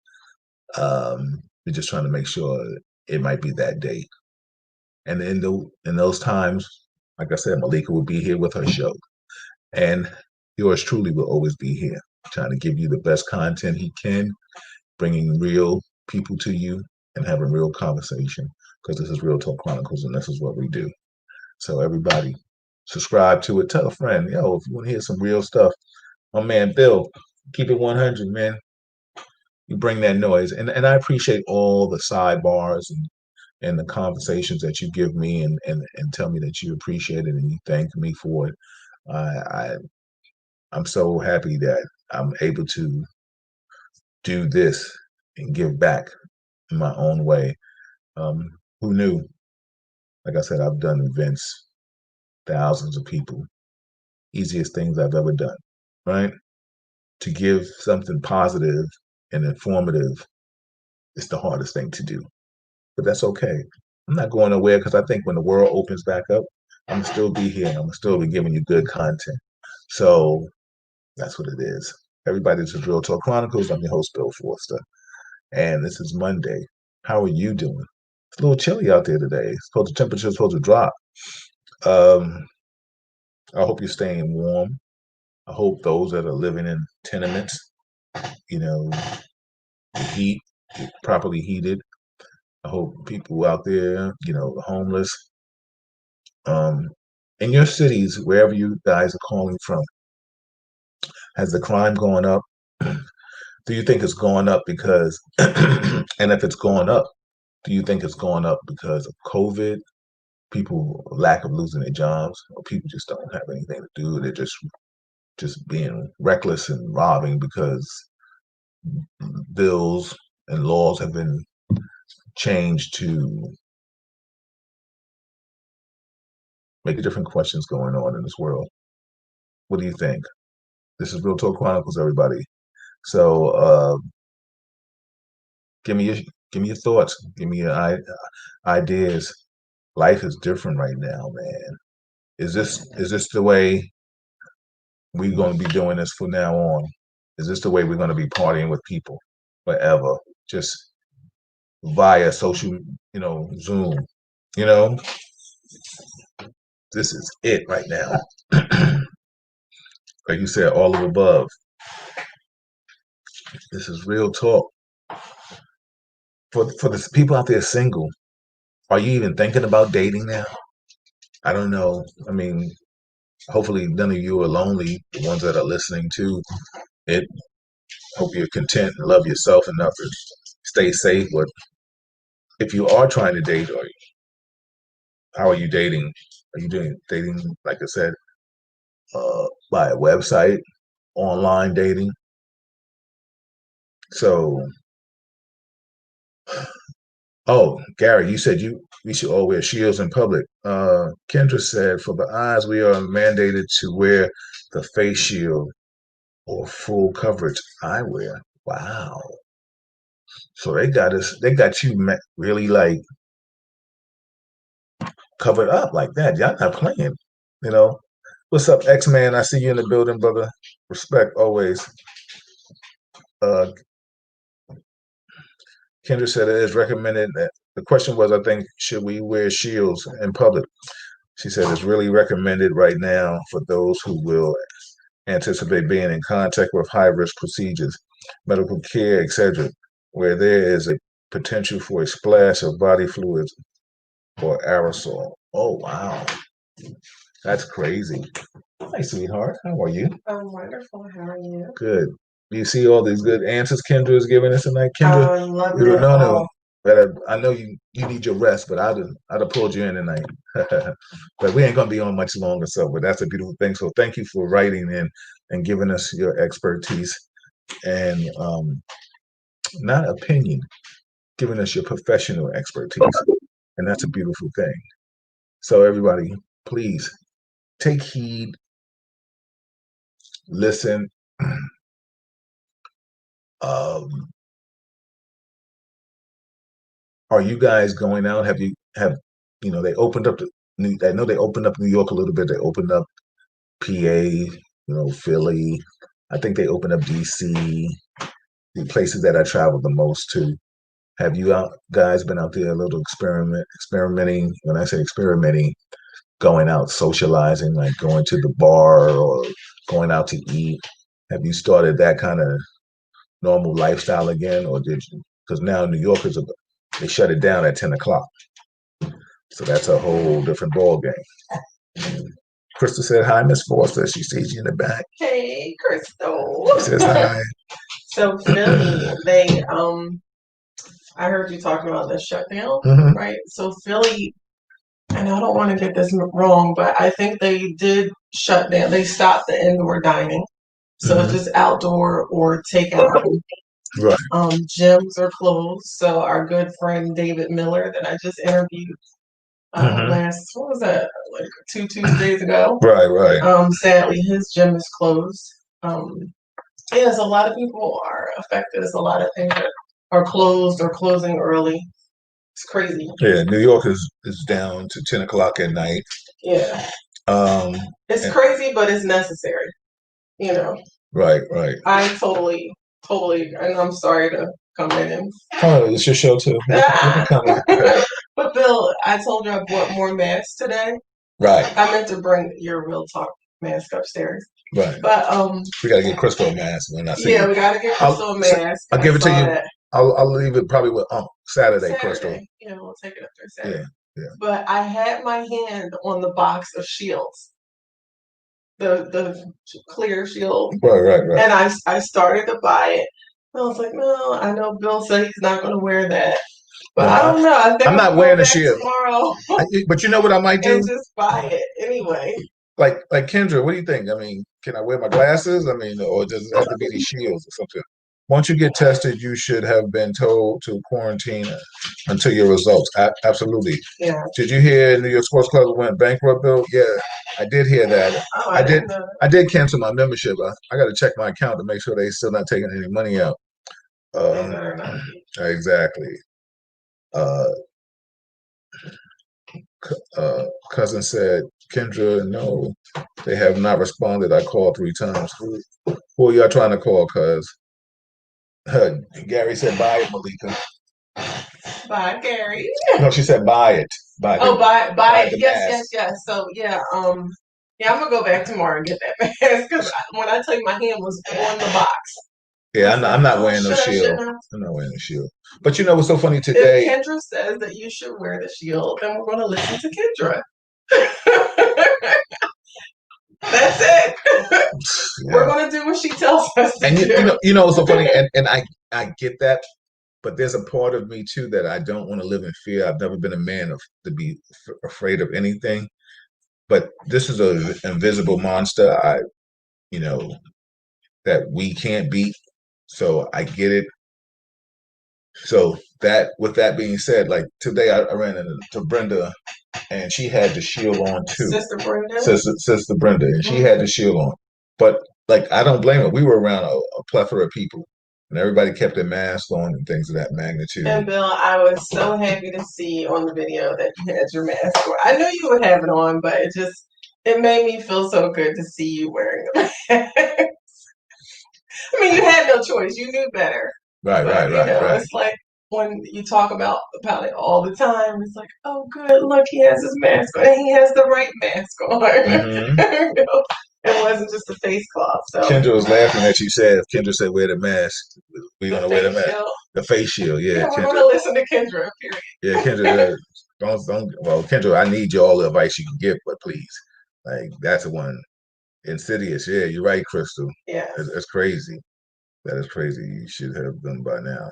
We're just trying to make sure it might be that day. And in those times, like I said, Malika will be here with her show. And yours truly will always be here, trying to give you the best content he can, bringing real people to you and having real conversation. Because this is Real Talk Chronicles and this is what we do. So everybody, subscribe to it. Tell a friend, yo, if you want to hear some real stuff, my man Bill, keep it 100, man. You bring that noise. And I appreciate all the sidebars and the conversations that you give me and tell me that you appreciate it and you thank me for it. I I'm so happy that I'm able to do this and give back in my own way. Who knew? Like I said, I've done events, thousands of people, easiest things I've ever done, right? To give something positive and informative is the hardest thing to do, but that's okay. I'm not going nowhere because I think when the world opens back up, I'm gonna still be here. I'm gonna still be giving you good content. So that's what it is. Everybody, this is Real Talk Chronicles. I'm your host, Bill Forster, and this is Monday. How are you doing? It's a little chilly out there today. The temperature is supposed to drop. Um, I hope you're staying warm. I hope those that are living in tenements, you know, the heat, properly heated. I hope people out there, the homeless, um, in your cities, wherever you guys are calling from, has the crime gone up? Do you think it's gone up because, and if it's gone up, do you think it's gone up because of COVID, people lack of losing their jobs, or people just don't have anything to do? They're just being reckless and robbing because bills and laws have been changed to make different questions going on in this world. What do you think? This is Real Talk Chronicles, everybody. So give me your give me your thoughts. Give me your ideas. Life is different right now, man. Is this the way we're going to be doing this from now on? Is this the way we're going to be partying with people forever? Just via social, Zoom. You know, this is it right now. Like you said, all of the above. This is real talk. For the people out there single, are you even thinking about dating now? I don't know. I mean, hopefully none of you are lonely. The ones that are listening to it, hope you're content and love yourself enough to stay safe. But if you are trying to date, or how are you dating? Are you doing dating, like I said, by a website, online dating? So, oh, Gary, you said we should all wear shields in public. Kendra said, for the eyes, we are mandated to wear the face shield or full coverage eyewear. Wow. So they got you really like covered up like that. Y'all not playing, you know. What's up, X-Man? I see you in the building, brother. Respect always. Uh, Kendra said it is recommended that the question was, I think, should we wear shields in public? She said it's really recommended right now for those who will anticipate being in contact with high risk procedures, medical care, etc., where there is a potential for a splash of body fluids or aerosol. Oh, wow. That's crazy. Hi, sweetheart. How are you? I'm wonderful. How are you? Good. Do you see all these good answers Kendra is giving us tonight? Kendra, I love you it don't know. all. But I know you need your rest, but I'd have pulled you in tonight. But we ain't gonna be on much longer, so but that's a beautiful thing. So thank you for writing in and giving us your expertise. And not opinion, giving us your professional expertise. And that's a beautiful thing. So everybody, please take heed, listen. Um, are you guys going out? They opened up I know they opened up New York a little bit. They opened up PA, Philly. I think they opened up DC, the places that I traveled the most to. Have you guys been out there a little experimenting? When I say experimenting, going out socializing, like going to the bar or going out to eat. Have you started that kind of normal lifestyle again, or did you? Because now New Yorkers they shut it down at 10 o'clock, so that's a whole different ball game. Krista said hi, Miss Foster. She sees you in the back. Hey, Crystal. She says hi. So Philly, I heard you talking about the shutdown, right? So Philly, and I don't want to get this wrong, but I think they did shut down. They stopped the indoor dining, so it's just outdoor or takeout. Right. Gyms are closed. So our good friend David Miller that I just interviewed what was that, like 2 Tuesdays ago? Right. Sadly, his gym is closed. Yes, a lot of people are affected. There's a lot of things that are closed or closing early. It's crazy. Yeah, New York is down to 10 o'clock at night. Yeah. It's crazy, but it's necessary. Right. I totally, and I'm sorry to come in and. Oh, it's your show too. You can come in. But Bill, I told you I bought more masks today. Right. I meant to bring your Real Talk mask upstairs. Right. But we gotta get Crystal a mask when I see you. We gotta get Crystal a mask. I'll give it to you. I'll leave it probably with Saturday, Crystal. Yeah, we'll take it up there Saturday. Yeah. But I had my hand on the box of shields. The clear shield. Right. And I started to buy it. I was like, no, I know Bill said he's not going to wear that. But I don't know. I think I'm not wearing a shield tomorrow. But you know what I might do? And just buy it anyway. Like Kendra, what do you think? I mean, can I wear my glasses? I mean, or does it have to be these shields or something? Once you get tested, you should have been told to quarantine until your results. Absolutely. Yeah. Did you hear New York Sports Club went bankrupt, Bill? Yeah, I did hear that. Oh, I did cancel my membership. I got to check my account to make sure they're still not taking any money out. Exactly. Cousin said, Kendra, no, they have not responded. I called 3 times. Who are y'all trying to call, cuz? Gary said, buy it, Malika. Bye, Gary. No, she said, buy it. Buy it. Yes. So, I'm going to go back tomorrow and get that mask. Because when I tell you my hand was on the box. Yeah, I'm not wearing no shield. I'm not wearing a shield. But you know what's so funny today? If Kendra says that you should wear the shield, then we're going to listen to Kendra. That's it. Yeah. We're going to do what she tells us to do. You know what's so funny? And I get that. But there's a part of me too that I don't want to live in fear. I've never been a man to be afraid of anything. But this is an invisible monster. That we can't beat. So I get it. So with that being said, like today I ran into Brenda and she had the shield on too. Sister Brenda, and she had the shield on. But like I don't blame her. We were around a plethora of people and everybody kept their mask on and things of that magnitude. And Bill, I was so happy to see on the video that you had your mask on. I knew you would have it on, but it made me feel so good to see you wearing the mask. I mean, you had no choice. You knew better. Right. It's like when you talk about it all the time, it's like, oh, good, look, he has his mask on. And he has the right mask on. Mm-hmm. It wasn't just a face cloth. So Kendra was laughing at you said, if Kendra said wear the mask, we're going to wear the mask. The face shield, yeah. We're going to listen to Kendra, period. Yeah, Kendra, well, Kendra, I need you all the advice you can give, but please, like, that's the one. Insidious, yeah, you're right, Crystal. Yeah. That's crazy. That is crazy. You should have them by now.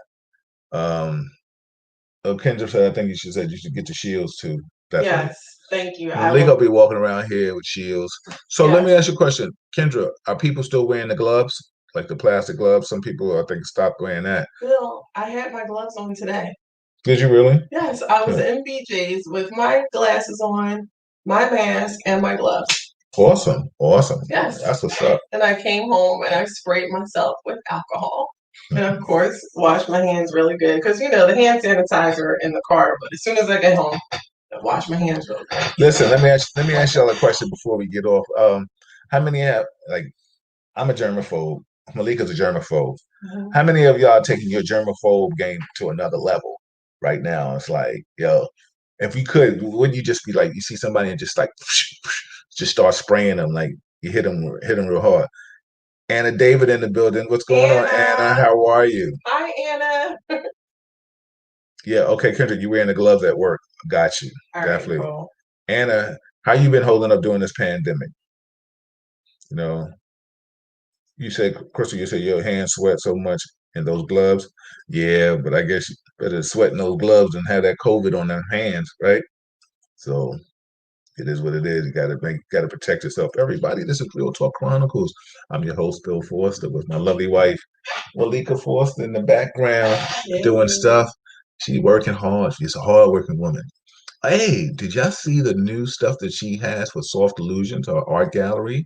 Kendra said, I think you should get the shields too. Definitely. Yes, thank you. Malika will be walking around here with shields. So let me ask you a question. Kendra, are people still wearing the gloves? like the plastic gloves. Some people, I think, stopped wearing that. Bill, I had my gloves on today. Did you really? Yes, I was Yeah. in BJ's with my glasses on, my mask, and my gloves. Awesome. Yes. That's what's up. And I came home and I sprayed myself with alcohol. And of course, washed my hands really good because the hand sanitizer in the car. But as soon as I get home, I wash my hands really good. Listen, let me ask y'all a question before we get off. How many have like I'm a germaphobe. Malika's a germaphobe. Mhm. How many of y'all taking your germaphobe game to another level right now? It's like, yo, if you could, wouldn't you just be like, you see somebody and just like, just start spraying them, like you hit them real hard. Anna David in the building. What's going on, Anna? How are you? Hi, Anna. Yeah, okay, Kendrick, you wearing the gloves at work. Got you. All right, Definitely. cool. Anna, how you been holding up during this pandemic? You know, you said, Crystal, you said your hands sweat so much in those gloves. Yeah, but I guess you better sweat in those gloves and have that COVID on their hands, right? So it is what it is. You gotta protect yourself. Everybody, this is Real Talk Chronicles. I'm your host, Bill Forster, with my lovely wife, Malika Forster, in the background doing stuff. She's working hard. She's a hard-working woman. Hey, did y'all see the new stuff that she has for Soft Illusions, her art gallery?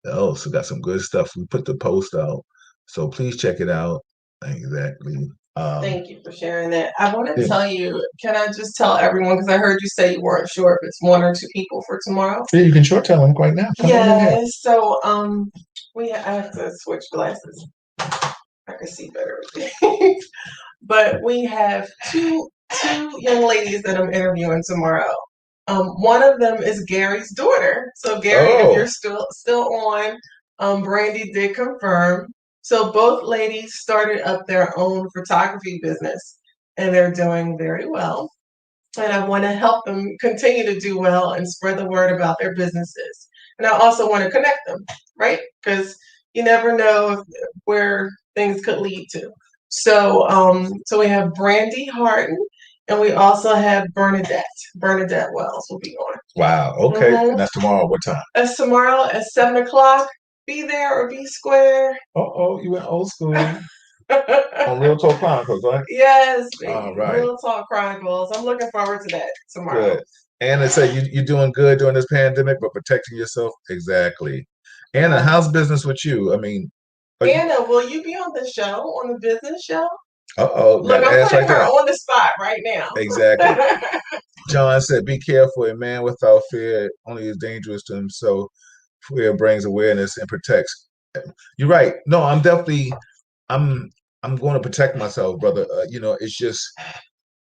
Oh, so got some good stuff. We put the post out, so please check it out. Exactly. Thank you for sharing that. I want to Yeah. tell you, can I just tell everyone, because I heard you say you weren't sure if it's one or two people for tomorrow. Yeah, you can short tell them right now. Come on in here. Yeah, so I have to switch glasses. I can see better. But we have two young ladies that I'm interviewing tomorrow. One of them is Gary's daughter. So Gary, if you're still on, Brandy did confirm. So both ladies started up their own photography business, and they're doing very well. And I want to help them continue to do well and spread the word about their businesses. And I also want to connect them, right? Because you never know where things could lead to. So we have Brandy Harden, and we also have Bernadette. Bernadette Wells will be on. Wow. Okay. And that's tomorrow. What time? That's tomorrow at 7:00. Be there or be square. You went old school. On Real Talk Chronicles, right? Yes, baby. All right. Real Talk Chronicles. I'm looking forward to that tomorrow. Good. Anna said you're doing good during this pandemic, but protecting yourself. Exactly. Anna, how's business with you? I mean, Anna, will you be on the show, on the business show? Look, I'm putting her on the spot right now. Exactly. John said, "Be careful. A man without fear only is dangerous to himself. Fear brings awareness and protects." You're right. No, I'm definitely. I'm going to protect myself, brother. It's just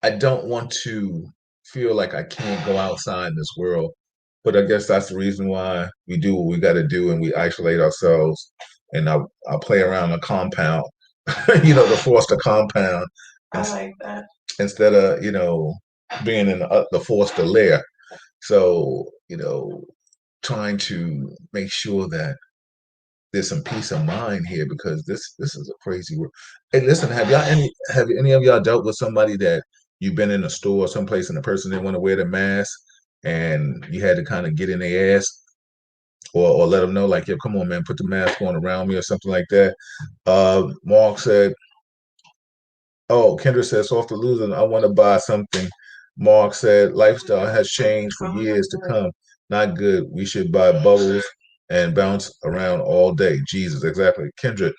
I don't want to feel like I can't go outside in this world. But I guess that's the reason why we do what we got to do and we isolate ourselves. And I'll play around the compound, the Forster compound. I like that. Instead of, being in the Forster lair. So, trying to make sure that there's some peace of mind here because this is a crazy world. Hey, listen, have any of y'all dealt with somebody that you've been in a store or someplace and the person didn't want to wear the mask and you had to kind of get in their ass or let them know like, yo, come on, man, put the mask on around me or something like that. Mark said, oh, Kendra says, soft to losing, I want to buy something. Mark said, lifestyle has changed for years to come. Not good. We should buy bubbles and bounce around all day. Jesus, exactly. Kendra,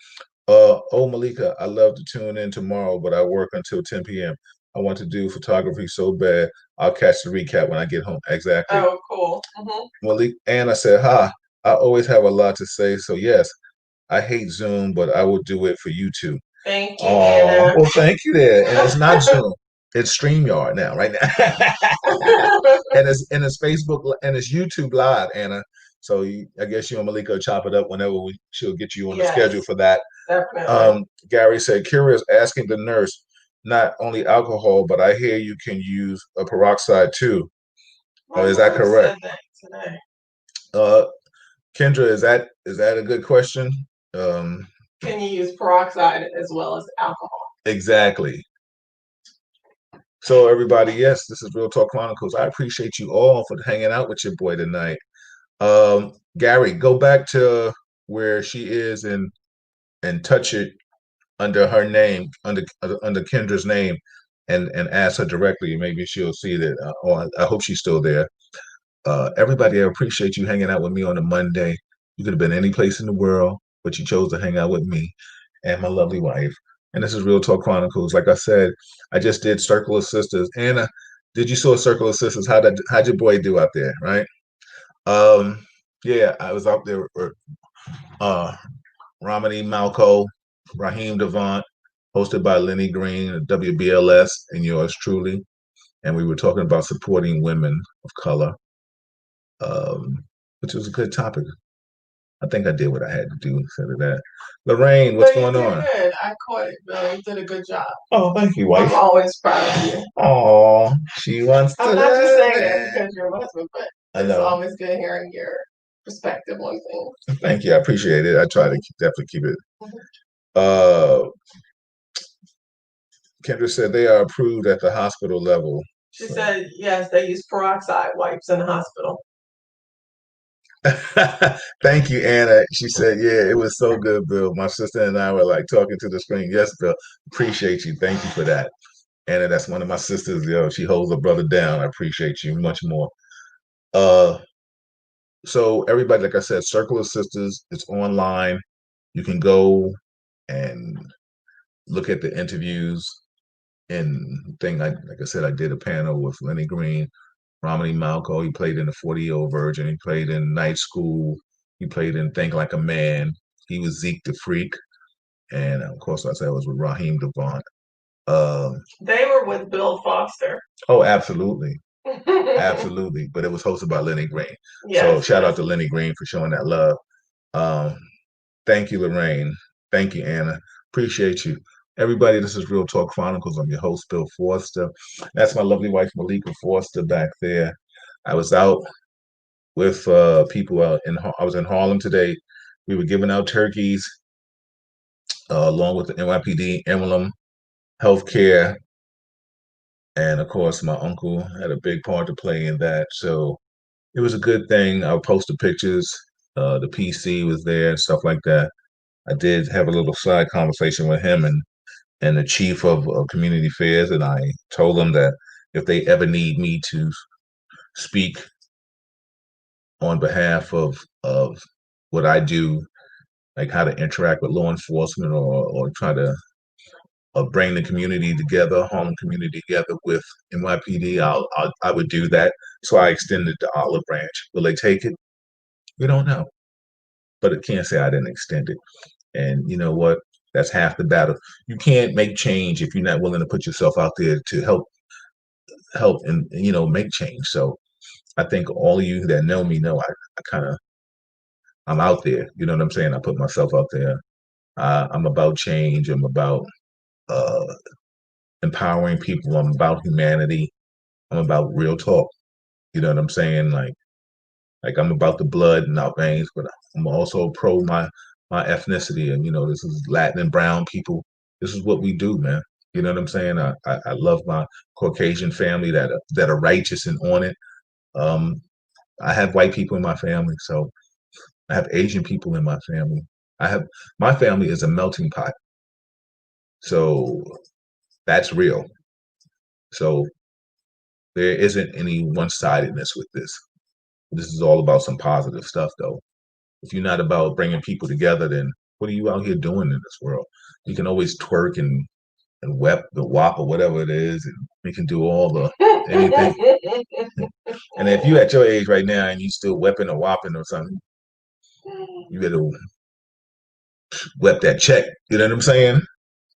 Malika, I love to tune in tomorrow, but I work until 10 p.m. I want to do photography so bad. I'll catch the recap when I get home. Exactly. Oh, cool. Mm-hmm. Malik, and I said, I always have a lot to say. So yes, I hate Zoom, but I will do it for you two. Thank you, Anna. Well, thank you there. And it's not Zoom. It's StreamYard now, right now. and it's Facebook and it's YouTube Live, Anna. So I guess you and Malika will chop it up whenever she'll get you on the schedule for that. Definitely. Gary said, curious, asking the nurse, not only alcohol, but I hear you can use a peroxide too. Is that correct? Said that today. Kendra, is that a good question? Can you use peroxide as well as alcohol? Exactly. So everybody, yes, this is Real Talk Chronicles. I appreciate you all for hanging out with your boy tonight. Gary, go back to where she is in and touch it under her name, under Kendra's name, and ask her directly. Maybe she'll see that. Or I hope she's still there. Everybody, I appreciate you hanging out with me on a Monday. You could have been any place in the world, but you chose to hang out with me and my lovely wife. And this is Real Talk Chronicles. Like I said, I just did Circle of Sisters. Anna, did you saw Circle of Sisters? How'd your boy do out there? Right? Um, yeah, I was out there. Uh, Ramani Malco, Raheem Devant, hosted by Lenny Green, WBLS, and yours truly. And we were talking about supporting women of color, which was a good topic. I think I did what I had to do instead of that. Lorraine, what's going on? Good. I caught it, Bill. You did a good job. Oh, thank you, wife. I'm always proud of you. Oh, she wants to. I'm not just saying that because you're a husband, but I know. It's always good hearing your perspective on things. Thank you. I appreciate it. I try to definitely keep it. Uh, Kendra said they are approved at the hospital level. She said, yes, they use peroxide wipes in the hospital. Thank you, Anna. She said, yeah, it was so good, Bill. My sister and I were like talking to the screen. Yes, Bill. Appreciate you. Thank you for that. Anna, that's one of my sisters. Yo, she holds her brother down. I appreciate you much more. Uh, so everybody, like I said, Circle of Sisters, it's online. You can go and look at the interviews and thing. Like I said, I did a panel with Lenny Green, Romney Malco. He played in The 40-Year-Old Virgin. He played in Night School. He played in Think Like a Man. He was Zeke the Freak. And of course, I said I was with Raheem Devant. They were with Bill Foster. Oh, absolutely. Absolutely. But it was hosted by Lenny Green. Yes, so shout out to Lenny Green for showing that love. Thank you, Lorraine. Thank you, Anna. Appreciate you. Everybody, this is Real Talk Chronicles. I'm your host, Bill Forster. That's my lovely wife, Malika Forster, back there. I was out with people I was in Harlem today. We were giving out turkeys along with the NYPD emblem, healthcare, and of course, my uncle had a big part to play in that. So it was a good thing. I posted pictures. The PC was there and stuff like that. I did have a little side conversation with him and the chief of community affairs, and I told them that if they ever need me to speak on behalf of what I do, like how to interact with law enforcement or try to bring the community together, Harlem community together with NYPD, I would do that. So I extended the olive branch. Will they take it? We don't know, but it can't say I didn't extend it. And you know what? That's half the battle. You can't make change if you're not willing to put yourself out there to help and make change. So I think all of you that know me know I kind of I'm out there. You know what I'm saying? I put myself out there. I'm about change. I'm about uh, empowering people. I'm about humanity. I'm about real talk. You know what I'm saying? Like I'm about the blood in our veins, but I'm also pro my ethnicity. And this is Latin and brown people. This is what we do, man. You know what I'm saying? I love my Caucasian family that are righteous and on it. I have white people in my family, so I have Asian people in my family. My family is a melting pot. So that's real. So there isn't any one-sidedness with this. This is all about some positive stuff, though. If you're not about bringing people together, then what are you out here doing in this world? You can always twerk and wop or whatever it is, and we can do all the anything. And if you at your age right now and you still wepping or whopping or something, you better wep that check. You know what I'm saying?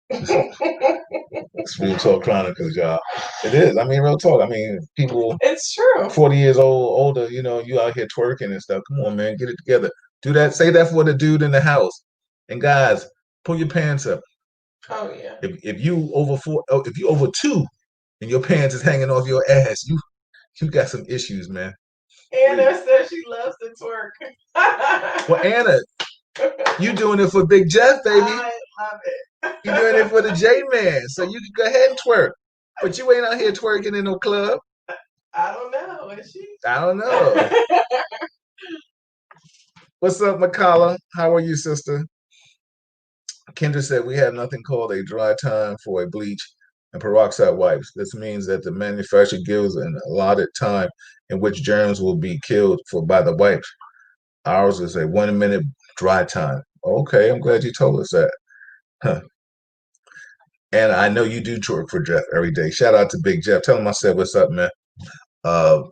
It's Real Talk Chronicles, y'all. It is. I mean, real talk. I mean, people. It's true. 40 years older, you out here twerking and stuff. Come on, man, get it together. Do that. Say that for the dude in the house. And guys, pull your pants up. Oh yeah. If you over if you over 2, and your pants is hanging off your ass, you got some issues, man. Anna says she loves to twerk. Well, Anna, you doing it for Big Jeff, baby. I love it. You doing it for the J-Man, so you can go ahead and twerk. But you ain't out here twerking in no club. I don't know. Is she? I don't know. What's up, Makala? How are you, sister? Kendra said we have nothing called a dry time for a bleach and peroxide wipes. This means that the manufacturer gives an allotted time in which germs will be killed by the wipes. Ours is a 1 minute dry time. Okay, I'm glad you told us that. Huh. And I know you do twerk for Jeff every day. Shout out to Big Jeff. Tell him I said what's up, man.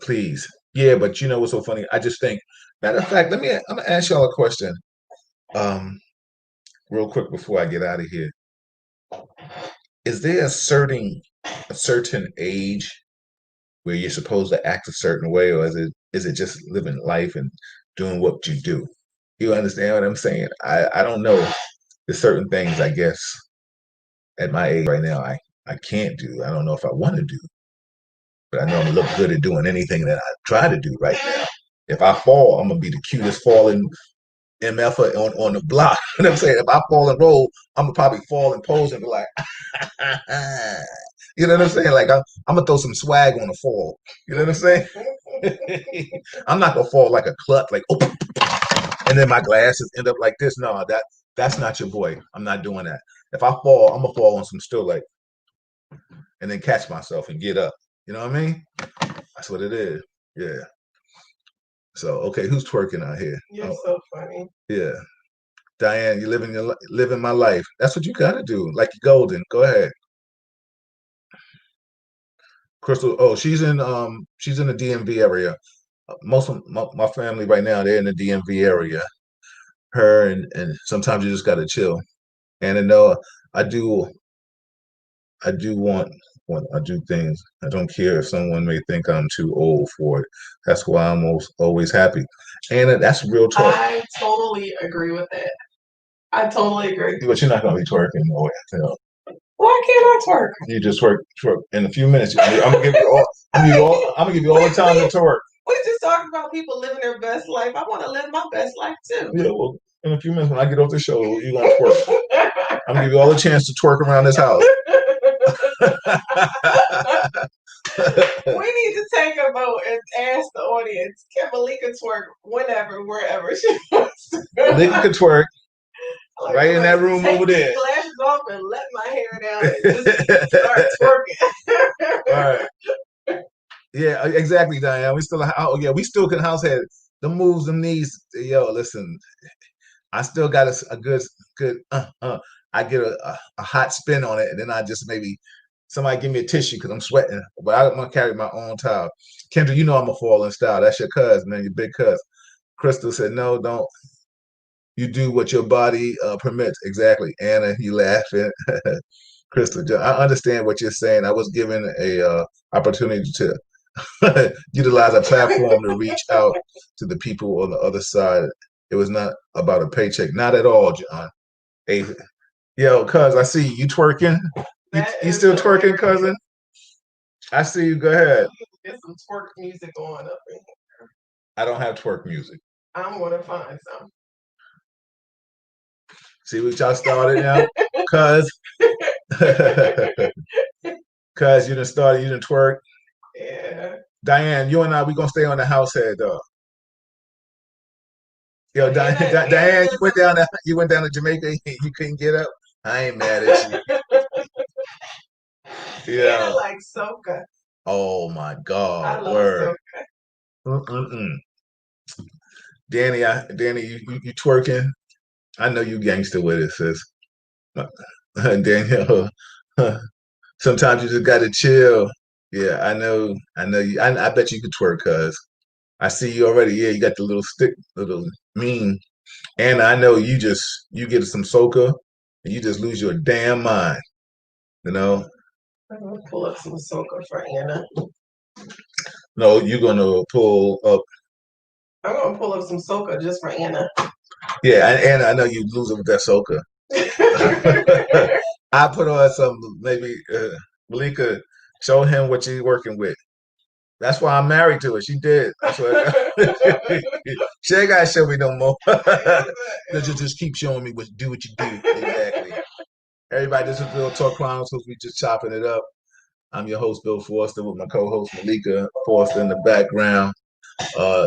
Please. Yeah, but you know what's so funny? I just think, matter of fact, I'm gonna ask y'all a question. Real quick before I get out of here. Is there a certain age where you're supposed to act a certain way, or is it just living life and doing what you do? You understand what I'm saying? I don't know. There's certain things I guess at my age right now I can't do. I don't know if I want to do, but I know I'm gonna look good at doing anything that I try to do right now. If I fall, I'm gonna be the cutest falling MF on the block. You know what I'm saying? If I fall and roll, I'm gonna probably fall and pose and be like, you know what I'm saying? Like I'm gonna throw some swag on the fall. You know what I'm saying? I'm not gonna fall like a cluck, like oh, and then my glasses end up like this. No, that's not your boy. I'm not doing that. If I fall, I'm gonna fall on some still like, and then catch myself and get up. You know what I mean? That's what it is. Yeah. So okay, who's twerking out here? You're so funny. Yeah. Diane, you living my life. That's what you gotta do. Like you're golden. Go ahead. Crystal, oh, she's in the DMV area. Most of my family right now, they're in the DMV area. Her and sometimes you just gotta chill. And I know I do I do want when I do things. I don't care if someone may think I'm too old for it. That's why I'm always happy. And that's real talk. I totally agree with that. I totally agree. But you're not gonna be twerking no way. You know. Why can't I twerk? You just twerk in a few minutes. I'm gonna give you all. I'm gonna give you all the time to twerk. We're just talking about people living their best life. I want to live my best life too. Yeah, well, in a few minutes when I get off the show, you're gonna twerk. I'm gonna give you all the chance to twerk around this house. We need to take a vote and ask the audience, can Malika twerk whenever, wherever she wants to? Malika can twerk. Like, right in that room take over there. Glasses off and let my hair down and just start twerking. All right. Yeah, exactly, Diane. We still can house head. The moves, the knees. Yo, listen, I still got a good. I get a hot spin on it, and then I just maybe somebody give me a tissue because I'm sweating. But I'm gonna carry my own towel. Kendra, you know I'm a falling style. That's your cuz, man. Your big cuz. Crystal said, "No, don't. You do what your body permits." Exactly, Anna. You laughing, Crystal. I understand what you're saying. I was given a opportunity to utilize a platform to reach out to the people on the other side. It was not about a paycheck. Not at all, John. Hey, yo, cuz, I see you twerking. You still twerking, cousin? I see you. Go ahead. Get some twerk music on up in here. I don't have twerk music. I'm gonna find some. See what y'all started now? Cuz. Cuz you done twerk. Yeah. Diane, you and I, we gonna stay on the house head though. Yo, Diane, you went down to Jamaica, you couldn't get up. I ain't mad at you. Yeah. I like soca. Oh my God. I love soca. Danny, you twerking? I know you gangster with it, sis. Danielle, sometimes you just gotta chill. Yeah, I know you. I bet you could twerk, cuz I see you already. Yeah, you got the little stick, little mean. And I know you get some soca and you just lose your damn mind. You know? I'm gonna pull up some soca for Anna. No, you're gonna pull up. I'm gonna pull up some soca just for Anna. Yeah, and I know you losing with that soca. I put on some maybe Malika, show him what you're working with. That's why I'm married to her. She did. That's why she ain't gotta show me no more. Just keep showing me what you do. Exactly. Everybody, this is Real Talk Chronicles. We just chopping it up. I'm your host, Bill Forster, with my co-host Malika Forster in the background.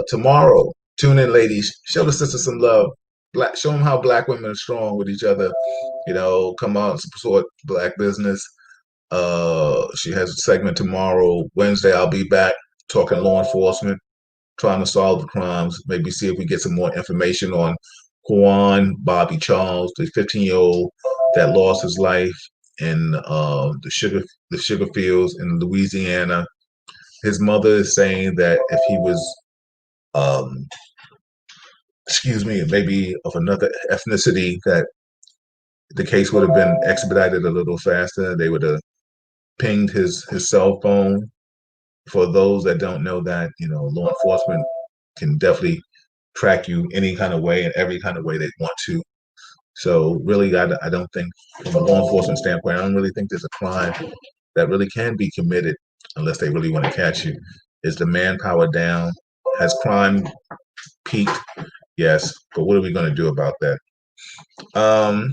Tomorrow, tune in, ladies. Show the sister some love. show them how black women are strong with each other. You know, come out and support black business. She has a segment tomorrow. Wednesday, I'll be back talking law enforcement, trying to solve the crimes. Maybe see if we get some more information on Juan Bobby Charles, the 15-year-old that lost his life in the sugar fields in Louisiana. His mother is saying that if he was, um, excuse me, maybe of another ethnicity, that the case would have been expedited a little faster. They would have pinged his cell phone. For those that don't know that, you know, law enforcement can definitely track you any kind of way and every kind of way they want to. So really, I don't think from a law enforcement standpoint, I don't really think there's a crime that really can be committed unless they really want to catch you. Is the manpower down? Has crime peaked? Yes, but what are we going to do about that? Um,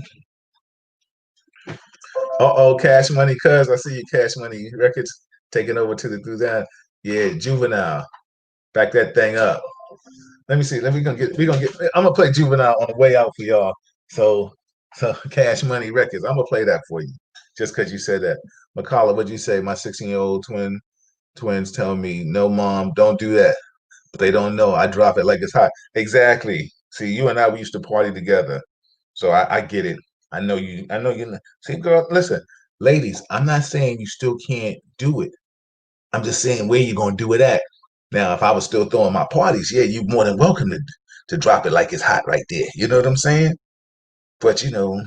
Cash Money, cuz I see you, Cash Money Records taking over to the through that. Yeah, Juvenile, back that thing up. Let me see. I'm gonna play Juvenile on the way out for y'all. So Cash Money Records. I'm gonna play that for you, just because you said that. McCullough, what'd you say? My 16-year-old twins telling me, no, mom, don't do that. But they don't know. I drop it like it's hot. Exactly. See, you and I, we used to party together. So I get it. I know you. I know you. See, girl, listen, ladies, I'm not saying you still can't do it. I'm just saying where you gonna do it at. Now, if I was still throwing my parties, yeah, you're more than welcome to drop it like it's hot right there. You know what I'm saying? But you know,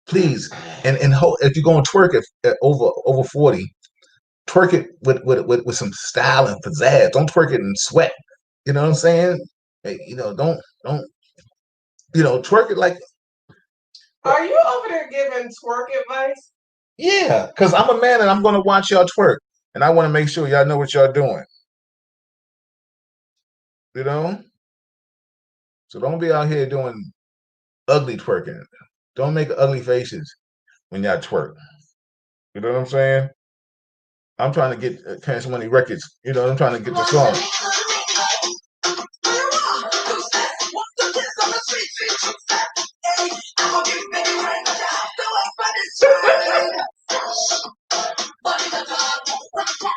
please, if you're going to twerk it at over 40, twerk it with some style and pizzazz. Don't twerk it in sweat. You know what I'm saying? Hey, you know, don't twerk it like. Are you over there giving twerk advice? Yeah, because I'm a man and I'm going to watch y'all twerk, and I want to make sure y'all know what y'all doing. You know, so don't be out here doing ugly twerking. Don't make ugly faces when y'all twerk. You know what I'm saying? I'm trying to get Cash Money Records. You know, I'm trying to get the song.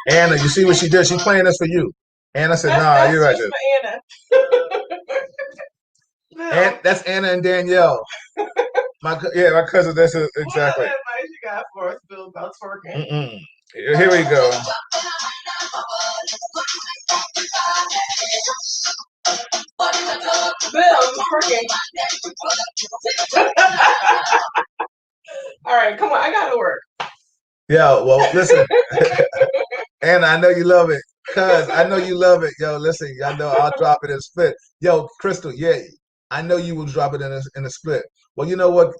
Anna, you see what she did? She playing this for you. Anna said, "Nah, you're right." Anna. And that's Anna and Danielle. My cousin. That's exactly. What advice you got for us, Bill, about twerking? Here we go. Bill, twerking. All right, come on, I gotta work. Yeah, well, listen, Anna, I know you love it, cuz I know you love it. Yo, listen, I know I'll drop it in a split. Yo, Crystal, yeah, I know you will drop it in a split. Well, you know what?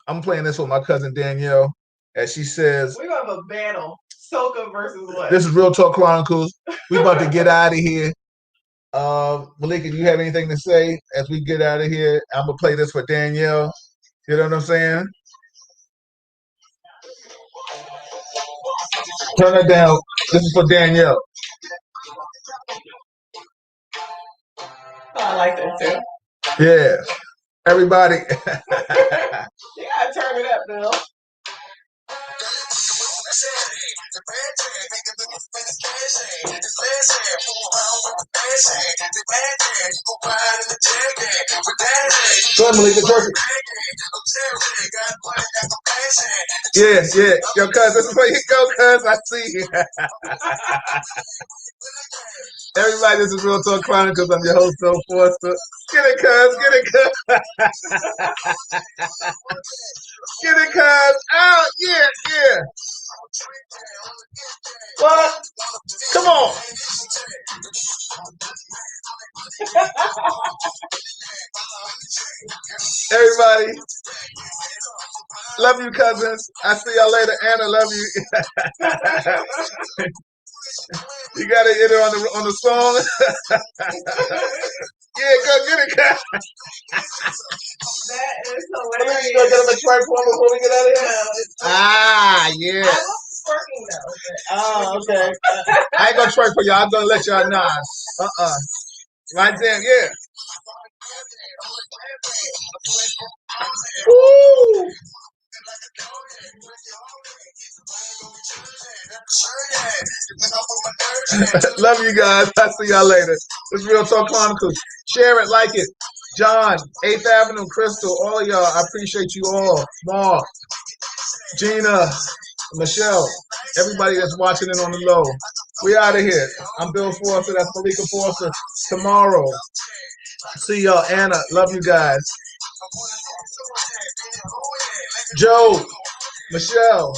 I'm playing this with my cousin Danielle, as she says. We're gonna have a battle. Soca versus what? This is Real Talk Chronicles. We about to get out of here. Malika, do you have anything to say as we get out of here? I'm gonna play this for Danielle. You know what I'm saying? Turn it down. This is for Danielle. Oh, I like that too. Yeah. Everybody. You gotta turn it up, Bill. Go ahead, Malika, twerk it. Yeah. Yo, cuz, this is where you go, cuz. I see you. Everybody, this is Real Talk Chronicles. I'm your host, Bill Forster. Get it, cuz. Get it, cuz. Get it, cuz. Oh, yeah. What? Come on. Everybody, love you, cousins. I see y'all later. Anna, love you. You got to hit her on the song. Yeah, go get it, guys. That is hilarious. You gonna get him a twerk for before we get out of here? Yeah. I was twerking though. Oh, okay. I ain't gonna twerk for y'all. I'm gonna let y'all know. Right there, yeah. Woo! Love you guys. I'll see y'all later. It's Real Talk Chronicles. Share it, like it. John, 8th Avenue, Crystal, all of y'all. I appreciate you all. Mark, Gina, Michelle, everybody that's watching it on the low. We out of here. I'm Bill Forster. That's Malika Forster. Tomorrow. See y'all. Anna, love you guys. Joe, Michelle.